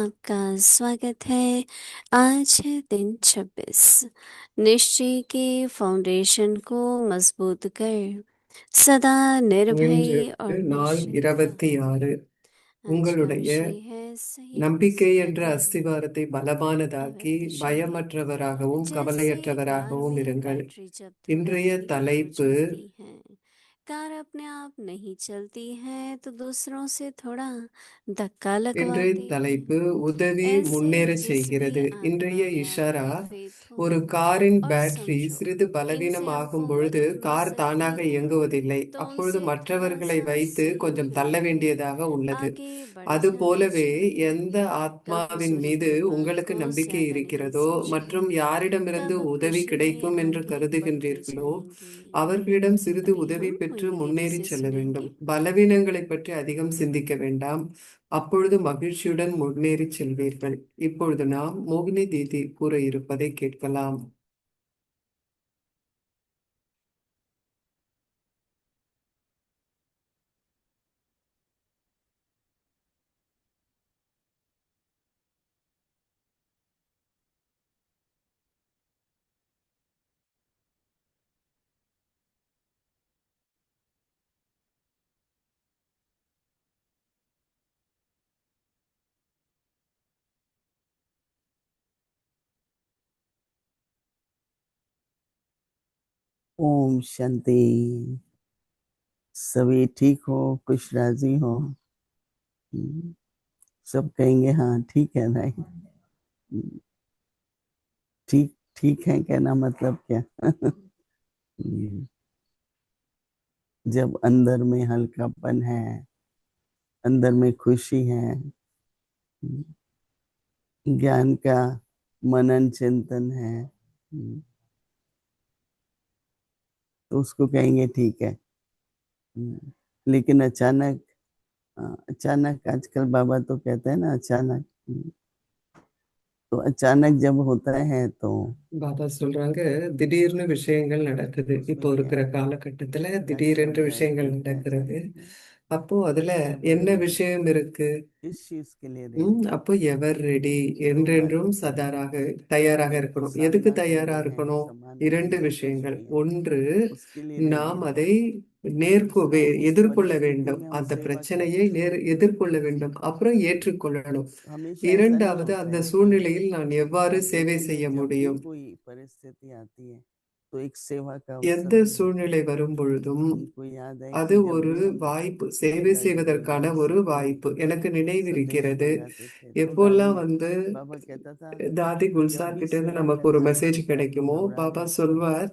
आपका स्वागत है। आज है दिन 26। निश्चय के फाउंडेशन को मजबूत कर सदा இன்று निर्भय और நாள் निश्चिंत रहो। 26. आज का உங்களுடைய विषय है सही நம்பிக்கை என்ற पुस्तकें। அஸ்திவாரத்தை பலமானதாக்கி भगवत शैली। பயமற்றவராகவும் जैसे कार கவலையற்றவராகவும் में இருங்கள். बैटरी जब இன்றைய थोड़ी स्लो தலைப்பு चलती है, कार अपने आप नहीं चलती है तो दूसरों से थोड़ा धक्का இன்றைய लगवाती है। தலைப்பு உதவி ऐसे முன்னேறச் जिस भी செய்கிறது. आत्मा இன்றைய में இஷாரா, आपका फेथ हो ஒரு காரின் और பேட்டரி समझो சிறிது इनसे பலவீனமாகும் आपको பொழுது मदद मिल கார் தானாக सकती है, இயங்குவதில்லை. तो அப்பொழுது उनसे थोड़ा மற்றவர்களை सा வைத்து सहयोग கொஞ்சம் தள்ள लेकर வேண்டியதாக உள்ளது. आगे बढ़ जाना அதுபோலவே चाहिए। எந்த कब ஆத்மாவின் बुजुर्ग மீது परिवार உங்களுக்கு को நம்பிக்கை ज्यादा नहीं இருக்கிறதோ மற்றும் समझे, யாரிடமிருந்து कब உதவி खुशी में கிடைக்கும் என்று आगे बढ़ते கருதுகின்றீர்களோ जाएंगे। அவர்களிடம் சிறிது अभी உதவி हम பெற்று मोहिनी दीदी முன்னேறி से செல்ல வேண்டும். सुनेंगे। பலவீனங்களை பற்றி அதிகம் சிந்திக்க வேண்டாம். அப்பொழுது மகிழ்ச்சியுடன் முன்னேறி செல்வீர்கள். இப்பொழுது நாம் மோகினி தீதி கூற இருப்பதை கேட்கலாம். ओम शांति। सभी ठीक हो, खुश राजी हो। सब कहेंगे हाँ ठीक है भाई। ठीक ठीक है कहना मतलब क्या? जब अंदर में हल्कापन है, अंदर में खुशी है, ज्ञान का मनन चिंतन है, तो उसको कहेंगे ठीक है। लेकिन अचानक अचानक आजकल बाबा तो कहते हैं ना अचानक, तो अचानक जब होता है तो பாபா சொல்றாங்க, திடீர்னு விஷயங்கள் நடக்குது. இப்போ उसमें क्या இருக்கிற है, காலகட்டத்துல रस திடீரென்று बढ़ விஷயங்கள் जाती है, நடக்கிறது. ऐसा அப்போ அதுல एवर என்ன रेडी, விஷயம் இருக்கு? इस चीज के लिए रेडी। அப்போ எவர் ரெடி, दो என்றென்றும் बातें हैं, தயாராக एक இருக்கணும். எதுக்கு सामना कर தயாரா रहे हैं, இருக்கணும்? सामान இரண்டு जो कुछ விஷயங்கள். भी है ஒன்று, उसके लिए रेडी நாம் है। அதை दूसरा, उस எதிர்கொள்ள परिस्थिति வேண்டும். में हम அந்த सेवा பிரச்சனையை करते हैं। எதிர்கொள்ள வேண்டும். அப்புறம் ஏற்றுக்கொள்ளணும். हमेशा ऐसा नहीं இரண்டாவது, होता அந்த है कि சூழ்நிலையில் நான் எவ்வாறு आप சேவை देखेंगे செய்ய जब भी முடியும்? कोई परिस्थिति आती है तो एक सेवा का எந்த अवसर भी होता है। சூழ்நிலை வரும் பொழுதும் हमको याद है அது कि जब ஒரு भी हम வாய்ப்பு, சேவை दादी செய்வதற்கான दादी ஒரு से कोई வாய்ப்பு. எனக்கு संदेश நினைவிருக்கிறது, ले जाते थे तो எப்போல்லாம் दादी வந்து बाबा कहता था தாதி जब குல்சார் भी கிட்ட இருந்து सेवा நமக்கு ஒரு करना है மெசேஜ் या तो கிடைக்குமோ, घबरा பாபா जाते हो சொல்வார்,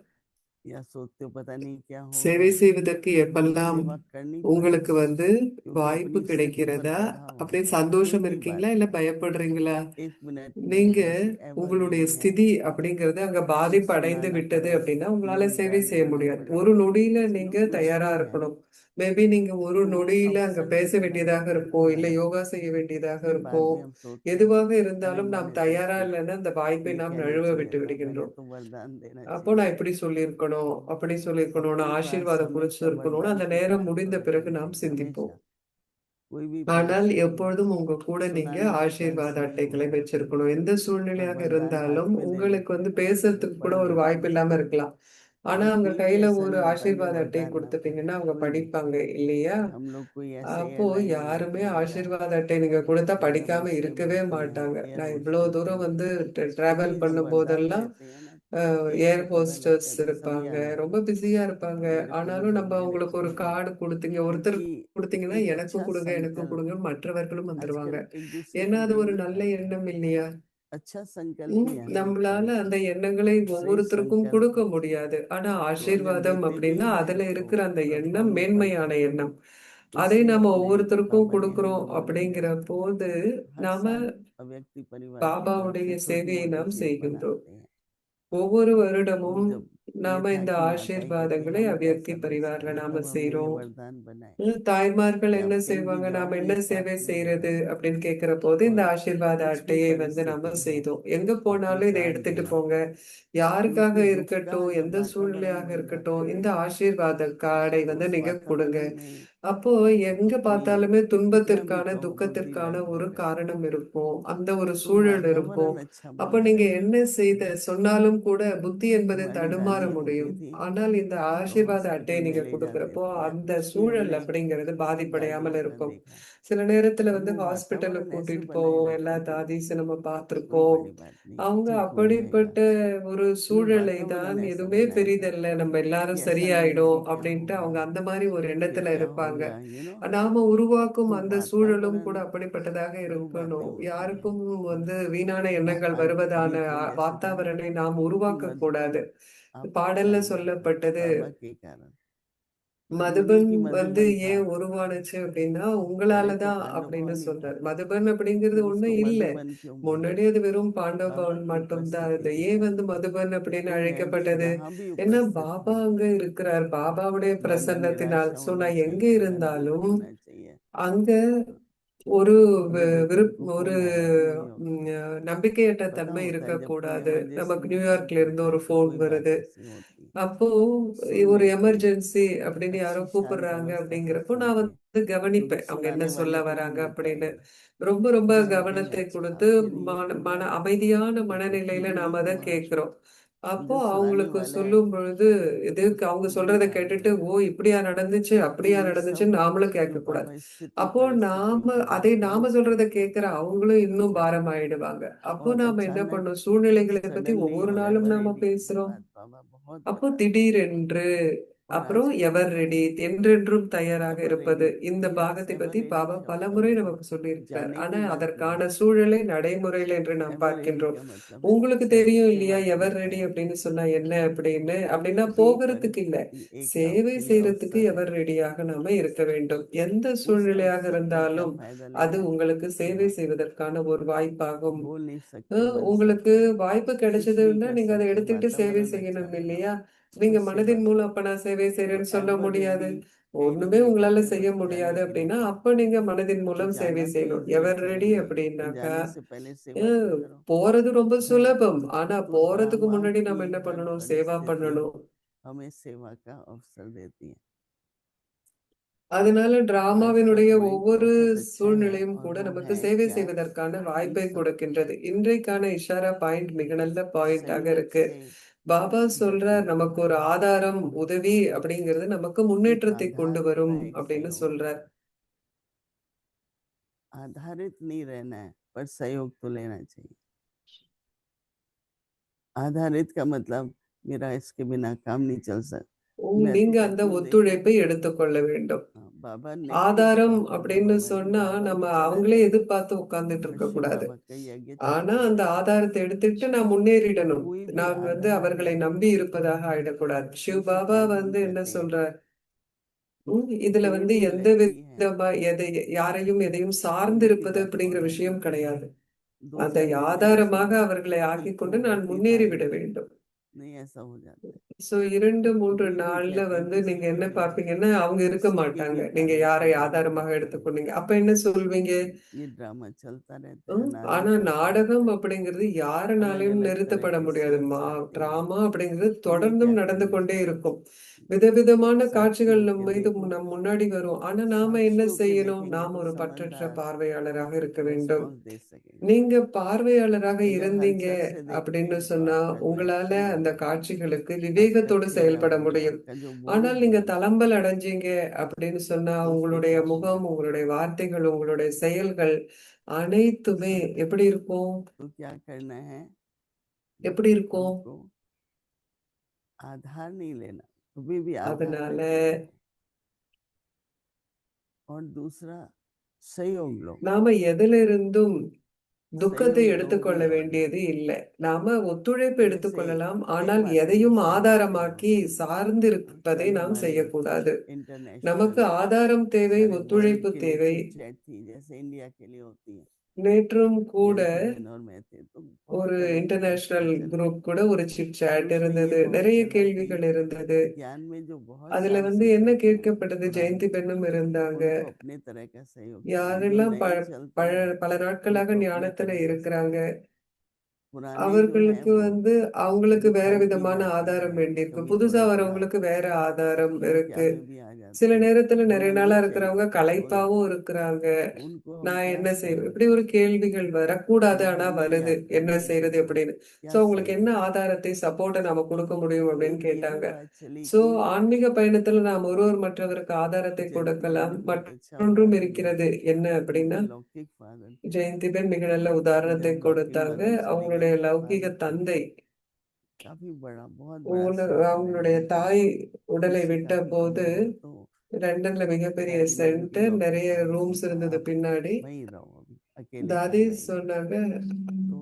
या सोचते हो पता नहीं क्या சேவை होगा, செய்வதற்கு लेकिन எப்பெல்லாம் सेवा करनी உங்களுக்கு पड़ेगी வந்து क्योंकि வாய்ப்பு अपनी शरीर पर கிடைக்கிறதா, प्रभाव அப்படி है। சந்தோஷம் एक ही இருக்கீங்களா बात இல்ல है, பயப்படுறீங்களா? एक मिनट நீங்க में जैसे एवर உங்களுடைய रेडी है ஸ்திதி அப்படிங்கறது அங்க तो பாதிப்பு அடைந்து सुनाना விட்டது पड़े, அப்படின்னா உங்களால लोग சேவை गाली செய்ய देना முடியாது. पड़े, ஒரு நொடியில नो நீங்க कुछ தயாரா भी है, இருக்கணும். மேபி நீங்க ஒரு तो நொடியில அங்க अवसर பேச की வேண்டியதாக तलाश இருக்கும், करते இல்ல हैं। யோகா செய்ய வேண்டியதாக फिर बाद இருக்கும். में हम सोचते हैं எதுவாக अरे இருந்தாலும் நாம் मैंने तो தயாரா उसको இல்லைன்னா அந்த வாய்ப்பை ये நாம் कहना நழுவ चाहिए விட்டு था, मैंने விடுகின்றோம். तो वरदान देना அப்போ चाहिए நான் था। இப்படி சொல்லியிருக்கணும், அப்படி சொல்லியிருக்கணும்னு सबके पास ஆசீர்வாதம் हमेशा குறிச்சிருக்கணும்னு वरदान அந்த की நேரம் तरह முடிந்த प्रवृत्ति பிறகு नहीं நாம் है। சிந்திப்போம். हमेशा कोई भी ஆனால் परिस्थिति எப்பொழுதும் உங்க கூட நீங்க सुनाने के पास ஆசீர்வாத समय அட்டைகளை होना चाहिए। வச்சிருக்கணும். எந்த पर சூழ்நிலையாக वरदान हाथ இருந்தாலும் में ले உங்களுக்கு लेते வந்து हैं तो பேசுறதுக்கு கூட पढ़ ஒரு लेते வாய்ப்பு हैं, இல்லாம இருக்கலாம். ஆனா அவங்க लेकिन ये கையில ऐसा ஒரு नहीं होता कि ஆசீர்வாத அட்டையை वरदान आता है। கொடுத்துட்டீங்கன்னா அவங்க कोई नहीं, படிப்பாங்க இல்லையா? हम लोग कोई ऐसे அப்போ एयरलाइन में யாருமே बैठे हैं ஆசீர்வாத அட்டை நீங்க கொடுத்தா या படிக்காம वो सेवा இருக்கவே किए हैं மாட்டாங்க. एयर நான் இவ்வளவு होस्टेस தூரம் हैं, வந்து तो டிராவல் भी जब பண்ணும் वरदान போதெல்லாம் देते हैं ना तो एक ஏர் चक्कर में लगता ஹோஸ்டர்ஸ் है कि सभी இருப்பாங்க, आना, ரொம்ப பிஸியா இருப்பாங்க. मेरे को भी ஆனாலும் दो, நம்ம मेरे அவங்களுக்கு को ஒரு भी दो, கார்டு கொடுத்தீங்க, ஒருத்தர் क्योंकि கொடுத்தீங்கன்னா एक எனக்கும் अच्छा கொடுங்க, எனக்கும் संकल्प, கொடுங்க, மற்றவர்களும் வந்துருவாங்க. आजकल एक दूसरे ஏன்னா को அது ஒரு नहीं நல்ல पाते हैं। எண்ணம் இல்லையா? अच्छा संकल्प यहाँ நம்மளால पे அந்த எண்ணங்களை श्रेष्ठ ஒவ்வொருத்தருக்கும் கொடுக்க संकल्प, முடியாது. ஆனா तो अगर ஆசீர்வாதம் देते அப்படின்னா भी हैं அதுல तो இருக்கிற அந்த प्रभाव எண்ணம் नहीं மேன்மையான पड़ता है। எண்ணம். அதை इसलिए நம்ம अपने ஒவ்வொருத்தருக்கும் बाबा ने हम கொடுக்கிறோம் लोगों को அப்படிங்கிற போது हर நாம साल अव्यक्ति परिवार की तरफ பாபாவுடைய से छोटी சேவையை मोटी நாம் चीज செய்கின்றோம். बनाते हैं। ஒவ்வொரு तो வருடமும் जब நாம था இந்த कि माताएं कहती ஆசீர்வாதங்களை हम அவ்யக்தி कैसा பரிவார்ல बच्चा நாம तब हमने ये செய்றோம். वरदान बनाए தாய்மார்கள் कि என்ன आप कहीं भी செய்வாங்க, जाओ நாம तो என்ன ये சேவை साथ में செய்யறது रहे அப்படின்னு கேட்கிற போது இந்த और ஆசீர்வாத कुछ भी அட்டையை நம்ம परिस्थिति हो செய்தோம். எங்க अपने போனாலும் இதை साथ எடுத்துட்டு देना போங்க. யாருக்காக क्योंकि दुख का இருக்கட்டும், जब எந்த वातावरण சூழ்நிலையாக बन जाता இருக்கட்டும், है இந்த ஆசீர்வாத கார்டை तो வந்து उस நீங்க கொடுங்க. वातावरण में அப்போ எங்க अपनी பார்த்தாலுமே कितना भी துன்பத்திற்கான कहो वो दिल துக்கத்திற்கான ஒரு लगेगा காரணம் இருக்கும், அந்த ஒரு तो சூழல் இருக்கும். वातावरण अच्छा அப்போ बन நீங்க जाएगा என்ன சொன்னாலும் கூட புத்தி என்பது हमारी தடுமாற दादी होती முடியும். थी ஆனால் இந்த तो ஆசீர்வாத அட்டையை हॉस्पिटल में நீங்க ले जाते கொடுக்கறப்போ थे या அந்த कुछ भी சூழல் हमने அப்படிங்கிறது பாதிப்படையாமல் दादियों का இருக்கும். देखा சில நேரத்துல और வந்து वो ஹாஸ்பிட்டலுக்கு वातावरण ऐसे கூட்டிட்டு बनाए போவோம், எல்லா रखते थे தாதீஸும் நம்ம कि कोई பார்த்திருப்போம். बड़ी बात नहीं அவங்க ठीक हो जाएगा அப்படிப்பட்ட ஒரு ये சூழலை वातावरण தான் ऐसा எதுவுமே बनाया था பெரிதல்ல, நம்ம कि எல்லாரும் ऐसा नहीं சரியாயிடும் कि क्या அப்படின்ட்டு होगा அவங்க அந்த மாதிரி ஒரு फिर எண்ணத்துல क्या இருப்பாங்க. होगा நாம உருவாக்கும் तो அந்த சூழலும் वातावरण கூட அப்படிப்பட்டதாக दो बातें இருக்கணும். होती हैं யாருக்கும் வந்து வீணான எண்ணங்கள் வருவதான बीच में जैसे कहा வாத்தாவரணை நாம் कि உருவாக்க கூடாது. मधुबन आपको பாடல்ல चाहिए சொல்லப்பட்டது, बाबा के कारण उन्हीं மதுபன் की வந்து मधुबन था ஏன் உருவானுச்சு அப்படின்னா पहले तो உங்களாலதான் पांडव அப்படின்னு भवन ही था சொல்றாரு. மதுபன் அப்படிங்கிறது फिर उसको ஒண்ணும் இல்ல. मधुबन क्यों बोला முன்னாடி அது வெறும் பாண்டவ बाबा பவன் की மட்டும்தான். उपस्थिति அது के ஏன் வந்து कारण மதுபன் அப்படின்னு तो मैं भी அழைக்கப்பட்டது? जहाँ भी ஏன்னா उपस्थित பாபா हूँ அங்க இருக்கிறார், பாபாவுடைய मन பிரசன்னத்தினால். निराशा சோ होना நான் எங்க चाहिए मन दुख இருந்தாலும் होना चाहिए அங்க ஒரு कभी देखो उनको ஒரு फोन आया बिजी हो गए நம்பிக்கையற்ற पता தன்மை होता है जब कोई இருக்கக்கூடாது. इमरजेंसी நமக்கு फोन நியூயார்க்ல இருந்து करता है ஒரு तो ஃபோன் कोई बात வருது. ऐसी होती है அப்போ सुन ஒரு लेते हैं எமர்ஜென்சி அப்படின்னு யாரோ अच्छी शांत கூப்பிடுறாங்க अवस्था से அப்படிங்கிறப்போ सुन நான் के வந்து கவனிப்பேன் क्योंकि அவங்க என்ன सुनाने சொல்ல वाले को भी வராங்க मिलता है அப்படின்னு. ये ரொம்ப ரொம்ப फिर हम कहेंगे கவனத்தை अच्छा கொடுத்து फिर ये மன हो மன गया அமைதியான तो फिर மனநிலையில ये நாம அதை हुआ கேட்கிறோம். அப்போ जो सुनाने அவங்களுக்கு वाला है சொல்லும் பொழுது இதுக்கு அவங்க उसको भी சொல்றதை याद கேட்டுட்டு होता ஓ இப்படியா நடந்துச்சு है तो அப்படியா ये நடந்துச்சுன்னு सब நாமளும் கேட்க जो கூடாது. बाबा स्थिति அப்போ परिस्थितियों நாம को அதை நாம रिस्पॉन्स சொல்றதை करते हैं கேட்கிற அவங்களும் இன்னும் तो பாரமாயிடுவாங்க. அப்போ और நாம என்ன अचानक பண்ணோம், சூழ்நிலைகளை பத்தி सडनली ஒவ்வொரு और நாளும் एवर நாம रेडी की பேசுறோம். बात बाबा बहुत அப்போ बताते हैं திடீரென்று, और அப்புறம் आजकल எவர் जो ரெடி, என்றென்றும் தயாராக एवर இருப்பது, रेडी இந்த यस பாகத்தை एवर பத்தி रेडी பாபா शब्द का பலமுறை मतलब நமக்கு சொல்லியிருக்கிறார். जाने ஆனா की बात नहीं அதற்கான है சூழலை நடைமுறையில் என்று நாம் एवर रेडी பார்க்கின்றோம். का मतलब है உங்களுக்கு जब தெரியும் இல்லையா सेवा எவர் करने ரெடி तैयार அப்படின்னு சொன்னா என்ன அப்படின்னு? அப்படின்னா ये போகிறதுக்கு இல்ல, परिस्थिति एक சேவை ये செய்யறதுக்கு अवसर है எவர் ரெடியாக நாம இருக்க வேண்டும். எந்த उस சூழ்நிலையாக अवसर का क्या இருந்தாலும் फायदा அது लेना உங்களுக்கு சேவை सेवा का செய்வதற்கான ஒரு வாய்ப்பாகும். बोल नहीं सकते बन உங்களுக்கு सकते வாய்ப்பு कुछ भी கிடைச்சதுன்னா कर நீங்க அதை सकते எடுத்துக்கிட்டு சேவை वातावरण अच्छा செய்யணும் बनाओ இல்லையா? நீங்க बस सेवा மனதின் करो மூலம் அப்ப நான் சேவை तो செய்யறேன்னு சொல்ல एवर முடியாது. रेडी ஒண்ணுமே नहीं உங்களால करते செய்ய वक्त முடியாது जाने के लिए அப்படின்னா करो அப்ப நீங்க மனதின் तो மூலம் சேவை जाना तो செய்யணும். इजी है எவர் ரெடி चलेंगे तो அப்படின்னாக்கா जाने से पहले सेवा तो करो போறது ரொம்ப சுலபம். ஆனா तो போறதுக்கு ड्रामा முன்னாடி की நம்ம என்ன हर பண்ணணும், சேவா परिस्थिति பண்ணணும். हमें सेवा का अवसर देती है அதனால आज का டிராமாவினுடைய पॉइंट ஒவ்வொரு बहुत अच्छा है சூழ்நிலையும் और கூட वो நமக்கு है சேவை क्या செய்வதற்கான हम வாய்ப்பை सब கொடுக்கின்றது. இன்றைக்கான இஷாரா பாயிண்ட் மிக நல்ல பாயிண்டாக सहयोग இருக்கு. से பாபா गति சொல்றார் நமக்கு ஒரு ஆதாரம், உதவி அப்படிங்கிறது நமக்கு एक முன்னேற்றத்தை கொண்டு आधार வரும் का एक அப்படின்னு सहयोग சொல்றார். आधारित नहीं रहना है पर सहयोग तो लेना चाहिए आधारित का मतलब मेरा इसके बिना काम नहीं चल सकता मैं तो நீங்க அந்த कहती हूँ देखो ஒத்துழைப்பை எடுத்துக்கொள்ள வேண்டும். बाबा नेतृत्व ஆதாரம் करते हैं அப்படின்னு बाबा சொன்னா बाबा நம்ம भी चला அவங்களே जाता है எதிர்பார்த்து உட்கார்ந்துட்டு पर இருக்க शिव கூடாது. बाबा का यज्ञ ஆனா चलता है அந்த ஆதாரத்தை எடுத்துட்டு நான் முன்னேறிடணும். कोई भी நான் வந்து आधार அவர்களை நம்பி இருப்பதாக ஆயிடக்கூடாது. சிவ் उसे பாபா त्याग नहीं வந்து என்ன करते हैं சொல்றார், இதுல कोई வந்து भी எந்த व्यक्ति है விதமா யாரையும் எதையும் சார்ந்து उनकी இருப்பது बात அப்படிங்கிற फॉलो விஷயம் नहीं கிடையாது. दो அதை चार दिन में ऐसे ஆதாரமாக அவர்களை ஆக்கிக் ठीक கொண்டு हूँ நான் भक्ति முன்னேறி धारे விட வேண்டும். नहीं ऐसा हो जाता है சோ 2-3 ये नहीं நாள்ல कहते வந்து किसी நீங்க को என்ன भी பார்ப்பீங்கன்னா அவங்க இருக்க किसी के மாட்டாங்க. भी நீங்க कारण से யாரை नहीं ஆதாரமாக करते हैं எடுத்துக்கொண்டீங்க. அப்ப என்ன சொல்வீங்க? ये ड्रामा चलता रहता है नाटक ஆனா चलता रहता நாடகம் है அப்படிங்கிறது अलग யாருனாலையும் अलग तरह நிறுத்தப்பட की முடியாது. सीन्स आते हैं டிராமா அப்படிங்கிறது हमें क्या தொடர்ந்தும் நடந்து करना கொண்டே चाहिए இருக்கும். விதவிதமான साक्षी காட்சிகள் होके நம்ம இது देखो நம் முன்னாடி வரும். ஆனா நாம साक्षी என்ன होके செய்யணும்? देखेंगे நாம் तो ஒரு பற்றற்ற समझदार பார்வையாளராக இருக்க வேண்டும். रेस्पॉन्स दे सकेंगे நீங்க பார்வையாளராக अगर இருந்தீங்க हलचल से देखते அப்படின்னு हैं तो சொன்னா आपका जो உங்களால एक्शन அந்த होगा காட்சிகளுக்கு आपका விவேகத்தோடு चेहरा செயல்பட होगा முடியும். आपका जो ஆனால் बोल நீங்க होगा தளம்பல் அடைஞ்சீங்க அப்படின்னு சொன்னா उससे உங்களுடைய क्या होगा முகம், உங்களுடைய வார்த்தைகள், உங்களுடைய செயல்கள் அனைத்துமே எப்படி இருக்கும்? तो क्या करना है எப்படி இருக்கும்? हमको आधार नहीं लेना कभी भी आधार அதனால मत लेना है और दूसरा सहयोग लो நாம எதிலிருந்தும் துக்கத்தை सहयोग எடுத்துக்கொள்ள लोगे और வேண்டியது இல்லை. நாம ஒத்துழைப்பு जैसे எடுத்துக்கொள்ளலாம். कई ஆனால் बातें எதையும் मुझसे होती ஆதாரமாக்கி हैं சார்ந்து இருப்பதை कल நாம் हमारी செய்யக்கூடாது. நமக்கு इंटरनेशनल ஆதாரம் தேவை, सारे वर्ल्ड ஒத்துழைப்பு के लिए தேவை. चिट चैट थी जैसे इंडिया के लिए होती है நேற்றும் கூட जयंती और मैं थे तो बहुत ஒரு तरह की चिट இன்டர்நேஷனல் चैट चला। குரூப் கூட ஒரு சிட் तो சாட் उसमें ये இருந்தது, बहुत நிறைய चला कि கேள்விகள் இருந்தது. ज्ञान में जो बहुत அதுல साल வந்து से என்ன चलते हैं கேட்கப்பட்டது, पुराने, ஜெயந்தி பெண்ணும் இருந்தாங்க. उनको अपने तरह का सहयोग चाहिए। जो யாரெல்லாம் नए चलते हैं பல நாட்களாக उनको अपने ஞானத்துல तरह का सहयोग। இருக்கிறாங்க, पुराने जो हैं அவர்களுக்கு वो வந்து அவங்களுக்கு வேற दुखाऊ की விதமான जाति ஆதாரம் हैं, வேண்டியிருக்கு. कभी புதுசா थोड़ा थोड़ा வரவங்களுக்கு வேற ஆதாரம் समस्या இருக்கு. में भी आ சில जाते हैं। நேரத்துல நிறைய उन्हें நாளா नहीं चाहिए இருக்கிறவங்க बोला, களைப்பாவும் இருக்கிறாங்க. उनको हम நான் क्या என்ன செய்வேன், सहयोग இப்படி दें? ஒரு கேள்விகள் வரக்கூடாது, वो ஆனா हमें வருது, याद என்ன करते हैं செய்யறது कि அப்படின்னு. சோ क्या உங்களுக்கு என்ன सहयोग दें। ஆதாரத்தை சப்போர்ட்டை நாம கொடுக்க முடியும் तो அப்படின்னு ये भी கேட்டாங்க. बात चली சோ कि ஆன்மீக பயணத்துல நாம் ஒருவர் மற்றவருக்கு ஆதாரத்தை जयंती बहन கொடுக்கலாம். ने बहुत अच्छा மற்றொன்றும் उदाहरण दिया। இருக்கிறது, என்ன उनके அப்படின்னா, लौकिक फादर थे, ஜெயந்தி பெண் மிக நல்ல உதாரணத்தை जब लौकिक கொடுத்தாங்க. मदर चली அவங்களுடைய गई, லௌகீக फादर थे தந்தை काफी बड़ा, बहुत बड़ा सेंट அவங்களுடைய लंदन का, தாய் உடலை उससे விட்ட काफी போது कमजोर। तो லண்டன்ல மிகப்பெரிய दादी ने उनके சென்டர், लौकिक நிறைய फादर से ரூம்ஸ் कहा இருந்தது आप பின்னாடி. वहीं रहो, अभी अकेले தாதி कहाँ रहेंगे। சொன்னாங்க, तो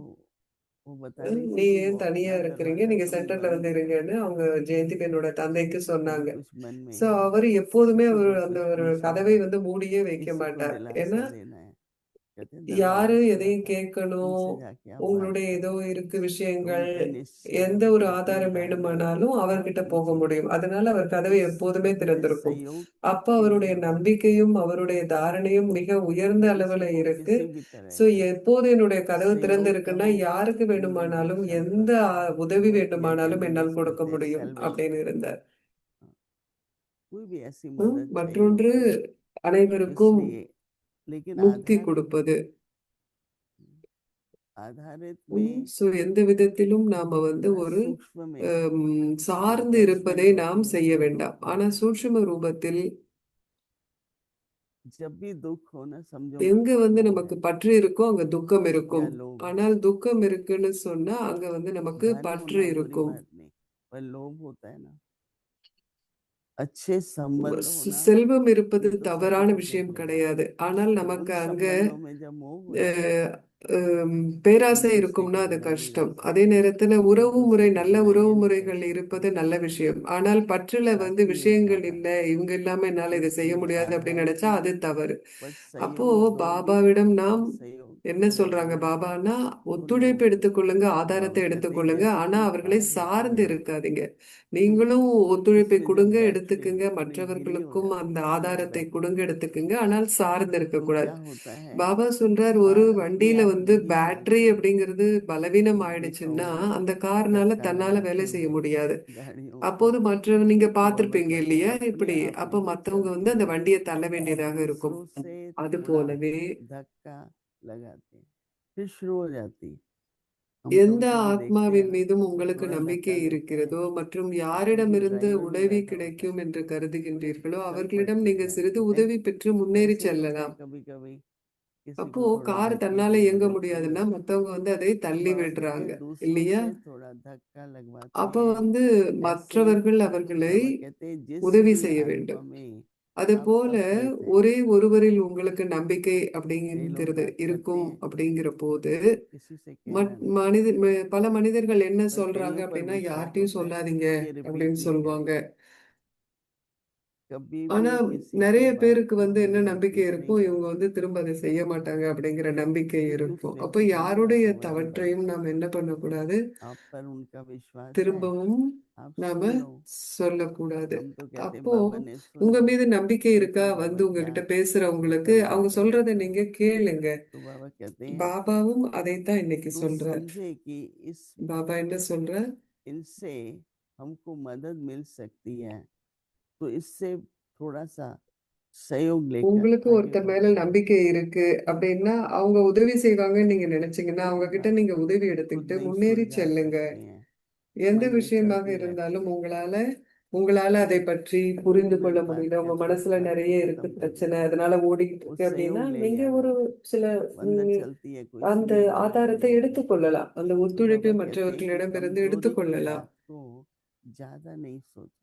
वो बता रही நீ थी कि ஏன் वो தனியா अपना இருக்கிறீங்க, दरवाजा நீங்க कभी சென்டர்ல बंद வந்து नहीं இருங்கன்னு करते, அவங்க ஜெயந்தி பெண்ணோட தந்தைக்கு कभी சொன்னாங்க. कुछ मन में சோ அவரு எப்போதுமே किसी को அந்த कुछ ஒரு पूछना கதவை है, வந்து மூடியே வைக்க किसी को மாட்டார். ஏன்னா दिलासा देना है, कहते हैं யாரு दरवाजा खुला எதையும் था, கேட்கணும், उनसे जाके आप बात உங்களுடைய ஏதோ करो। இருக்கு तो விஷயங்கள், उनका निश्चय, எந்த ஒரு उनकी अपनी ஆதாரம் धारणा வேண்டுமானாலும் बहुत அவர்கிட்ட போக ऊंची थी। முடியும். அதனால அவர் तो கதவை उस எப்போதுமே कभी वे திறந்திருக்கும். सहयोग அப்ப के लिए அவருடைய हम நம்பிக்கையும் அவருடைய தாரணையும் மிக உயர்ந்த किसी அளவுல को இருக்கு. किसी भी तरह சோ का எப்போது என்னுடைய கதவு सहयोग திறந்திருக்குன்னா, कहो, யாருக்கு उनमें जो வேண்டுமானாலும் क्षमता எந்த உதவி और ये வேண்டுமானாலும் என்னால் कैंडिडेट्स கொடுக்க कहते हैं முடியும் அப்படின்னு सेल्वेशन, இருந்தார். कोई भी ऐसी मदद चाहिए மற்றொன்று, होती है। அனைவருக்கும் इसलिए लेकिन முக்தி கொடுப்பது. आधारित में சோ எந்த விதத்திலும் நாம வந்து थोड़ा ஒரு सूक्ष्म में சார்ந்து இருப்பதை अटैचमेंट நாம் होती है, செய்ய जब வேண்டாம். दुख ஆனா होता है, சூட்சும ரூபத்தில் जब भी दुख हो ना, समझो எங்க வந்து मोह நமக்கு है பற்று இருக்கோ அங்க துக்கம் या இருக்கும். लोभ है। ஆனால் துக்கம் இருக்குன்னு சொன்னா அங்க வந்து நமக்கு धन பற்று होना बुरी இருக்கும். बात नहीं, पर लोभ होता है ना, अच्छे संबंध होना, செல்வம் இருப்பது ये तो सभी தவறான को விஷயம் देखने जाते கிடையாது. हैं। ஆனால் तो நமக்கு उन அங்க संबंधों में जब मोह हो जाए, அஹ், பேராசை एक दूसरे இருக்கும்னா के அது बिना नहीं रह கஷ்டம். அதே सकते, நேரத்துல एक உறவு முறை, दूसरे के நல்ல बिना உறவு ये नहीं कर முறைகள் सकते, இருப்பது நல்ல விஷயம். ஆனால் பற்றுல வந்து साथी एक விஷயங்கள் आधार இல்ல, है। இவங்க இல்லாம என்னால இதை செய்ய इसलिए முடியாது அப்படின்னு आधार நினைச்சா की அது தவறு. पर அப்போ सहयोग दोगे பாபாவிடம் और நாம் सहयोग என்ன சொல்றாங்க, लेना है பாபான்னா उन लोगों ஒத்துழைப்பு से। எடுத்துக்கொள்ளுங்க, तो ஆதாரத்தை बाबा कहते हैं எடுத்துக்கொள்ளுங்க, जैसे ஆனா कोई அவர்களை कार होती சார்ந்து है, இருக்காதீங்க. तो நீங்களும் ஒத்துழைப்பை उसमें கொடுங்க, जब बैटरी எடுத்துக்குங்க, थोड़ी ढीली हो மற்றவர்களுக்கும் जाती அந்த है, वीक ஆதாரத்தை बैटरी, கொடுங்க, எடுத்துக்குங்க, ஆனால் சார்ந்து இருக்க तो கூடாது. क्या होता है, பாபா சொல்றார், ஒரு कार अपने வண்டியில आप வந்து नहीं பேட்டரி चलती। அப்படிங்கிறது பலவீனம் आप ஆயிடுச்சுன்னா देखो அந்த கார்னால धक्का தன்னால लगाते வேலை செய்ய हैं முடியாது. गाड़ियों को, அப்போது மற்றவங்க, நீங்க तो बाबा பார்த்திருப்பீங்க कहते हैं இல்லையா अपने இப்படி, आप அப்ப नहीं மத்தவங்க வந்து चलती அந்த है, வண்டியை தள்ள வேண்டியதாக இருக்கும். दूसरों से அது थोड़ा போலவே धक्का लगाते हैं, फिर शुरू हो जाती है। हम कभी எந்த कभी देखते हैं ஆத்மாவின் ना, மீதும் உங்களுக்கு थोड़ा நம்பிக்கை धक्का देते हैं, இருக்கிறதோ மற்றும் उसमें जो யாரிடமிருந்து ड्राइवर भी உதவி बैठा होता है கிடைக்கும் என்று கருதுகின்றீர்களோ चल அவர்களிடம் पड़ती है நீங்க गाड़ी, சிறிது है। உதவி பெற்று முன்னேறி ऐसे ही होता है செல்லலாம். कभी कभी, किसी அப்போ को थोड़ा கார் धक्के தன்னால की இயங்க जरूरत पड़ी, முடியாதுன்னா மத்தவங்க வந்து அதை तो தள்ளி बाबा कहते விடுறாங்க हैं दूसरों இல்லையா? से थोड़ा धक्का लगवाते அப்ப हैं। வந்து ऐसे மற்றவர்கள் அவர்களை बाबा कहते हैं जिस உதவி भी செய்ய आत्मा வேண்டும். में அது आप போல सब प्रेत हैं, ஒரே ஒருவரில் உங்களுக்கு நம்பிக்கை कई लोग அப்படிங்கிறது बात करते இருக்கும் हैं அப்படிங்கிற போது तो किसी से कहना नहीं, பல மனிதர்கள் என்ன पर சொல்றாங்க कईयों पर அப்படின்னா, विश्वास யார்கிட்டயும் होता है சொல்லாதீங்க ये रिपीट அப்படின்னு नहीं சொல்லுவாங்க. करनी, कभी भी ஆனா किसी की நிறைய बात பேருக்கு को வந்து என்ன हमने நம்பிக்கை रिपीट नहीं இருக்கும், இவங்க करना, வந்து திரும்ப அதை செய்ய மாட்டாங்க அப்படிங்கிற நம்பிக்கை फिर उस இருக்கும். அப்ப व्यक्ति को बुरा யாருடைய समझने தவற்றையும் लगते हैं। நாம் என்ன பண்ணக்கூடாது, आप पर उनका विश्वास है, திரும்பவும் आप நாம सुन लो। சொல்லக்கூடாது. हम तो कहते हैं அப்போ बाबा ने உங்க सुना, மீது நம்பிக்கை இருக்கா, लेकिन வந்து बाबा क्या உங்ககிட்ட பேசுறவங்களுக்கு उत्तर அவங்க देते हैं சொல்றதை बताओ। நீங்க கேளுங்க. तो बाबा कहते हैं பாபாவும் அதைத்தான் இன்னைக்கு तो சொல்றார். समझे कि इस பாபா என்ன சொல்றார், इनसे हमको मदद मिल सकती है, तो इससे थोड़ा सा सहयोग लेकर உங்களுக்கு आगे ஒருத்தர் बढ़ो। மேல நம்பிக்கை இருக்கு அப்படின்னா, அவங்க உதவி செய்வாங்கன்னு நீங்க நினைச்சீங்கன்னா, அவங்க कोई கிட்ட बात நீங்க உதவி खुद எடுத்துக்கிட்டு नहीं முன்னேறி सुलझा செல்லுங்க. सकते हैं, எந்த मन में விஷயமாக चलती रहती இருந்தாலும் है, உங்களால அதை பற்றி புரிந்து கொள்ள तुरंत बात முடியல, உங்க करके மனசுல बात को நிறைய இருக்கு खत्म कर दो। பிரச்சனை, அதனால ஓடிக்கிட்டு वो இருக்கு அப்படின்னா, सहयोग ले நீங்க आना, ஒரு சில वरना ம், चलती है कोई அந்த सुनने वाला कोई ஆதாரத்தை नहीं है। எடுத்துக்கொள்ளலாம், அந்த तो बाबा ஒத்துழைப்பை कहते हैं कि மற்றவர்களிடமிருந்து कमजोरी की எடுத்துக்கொள்ளலாம். बात को ज्यादा नहीं सोचो,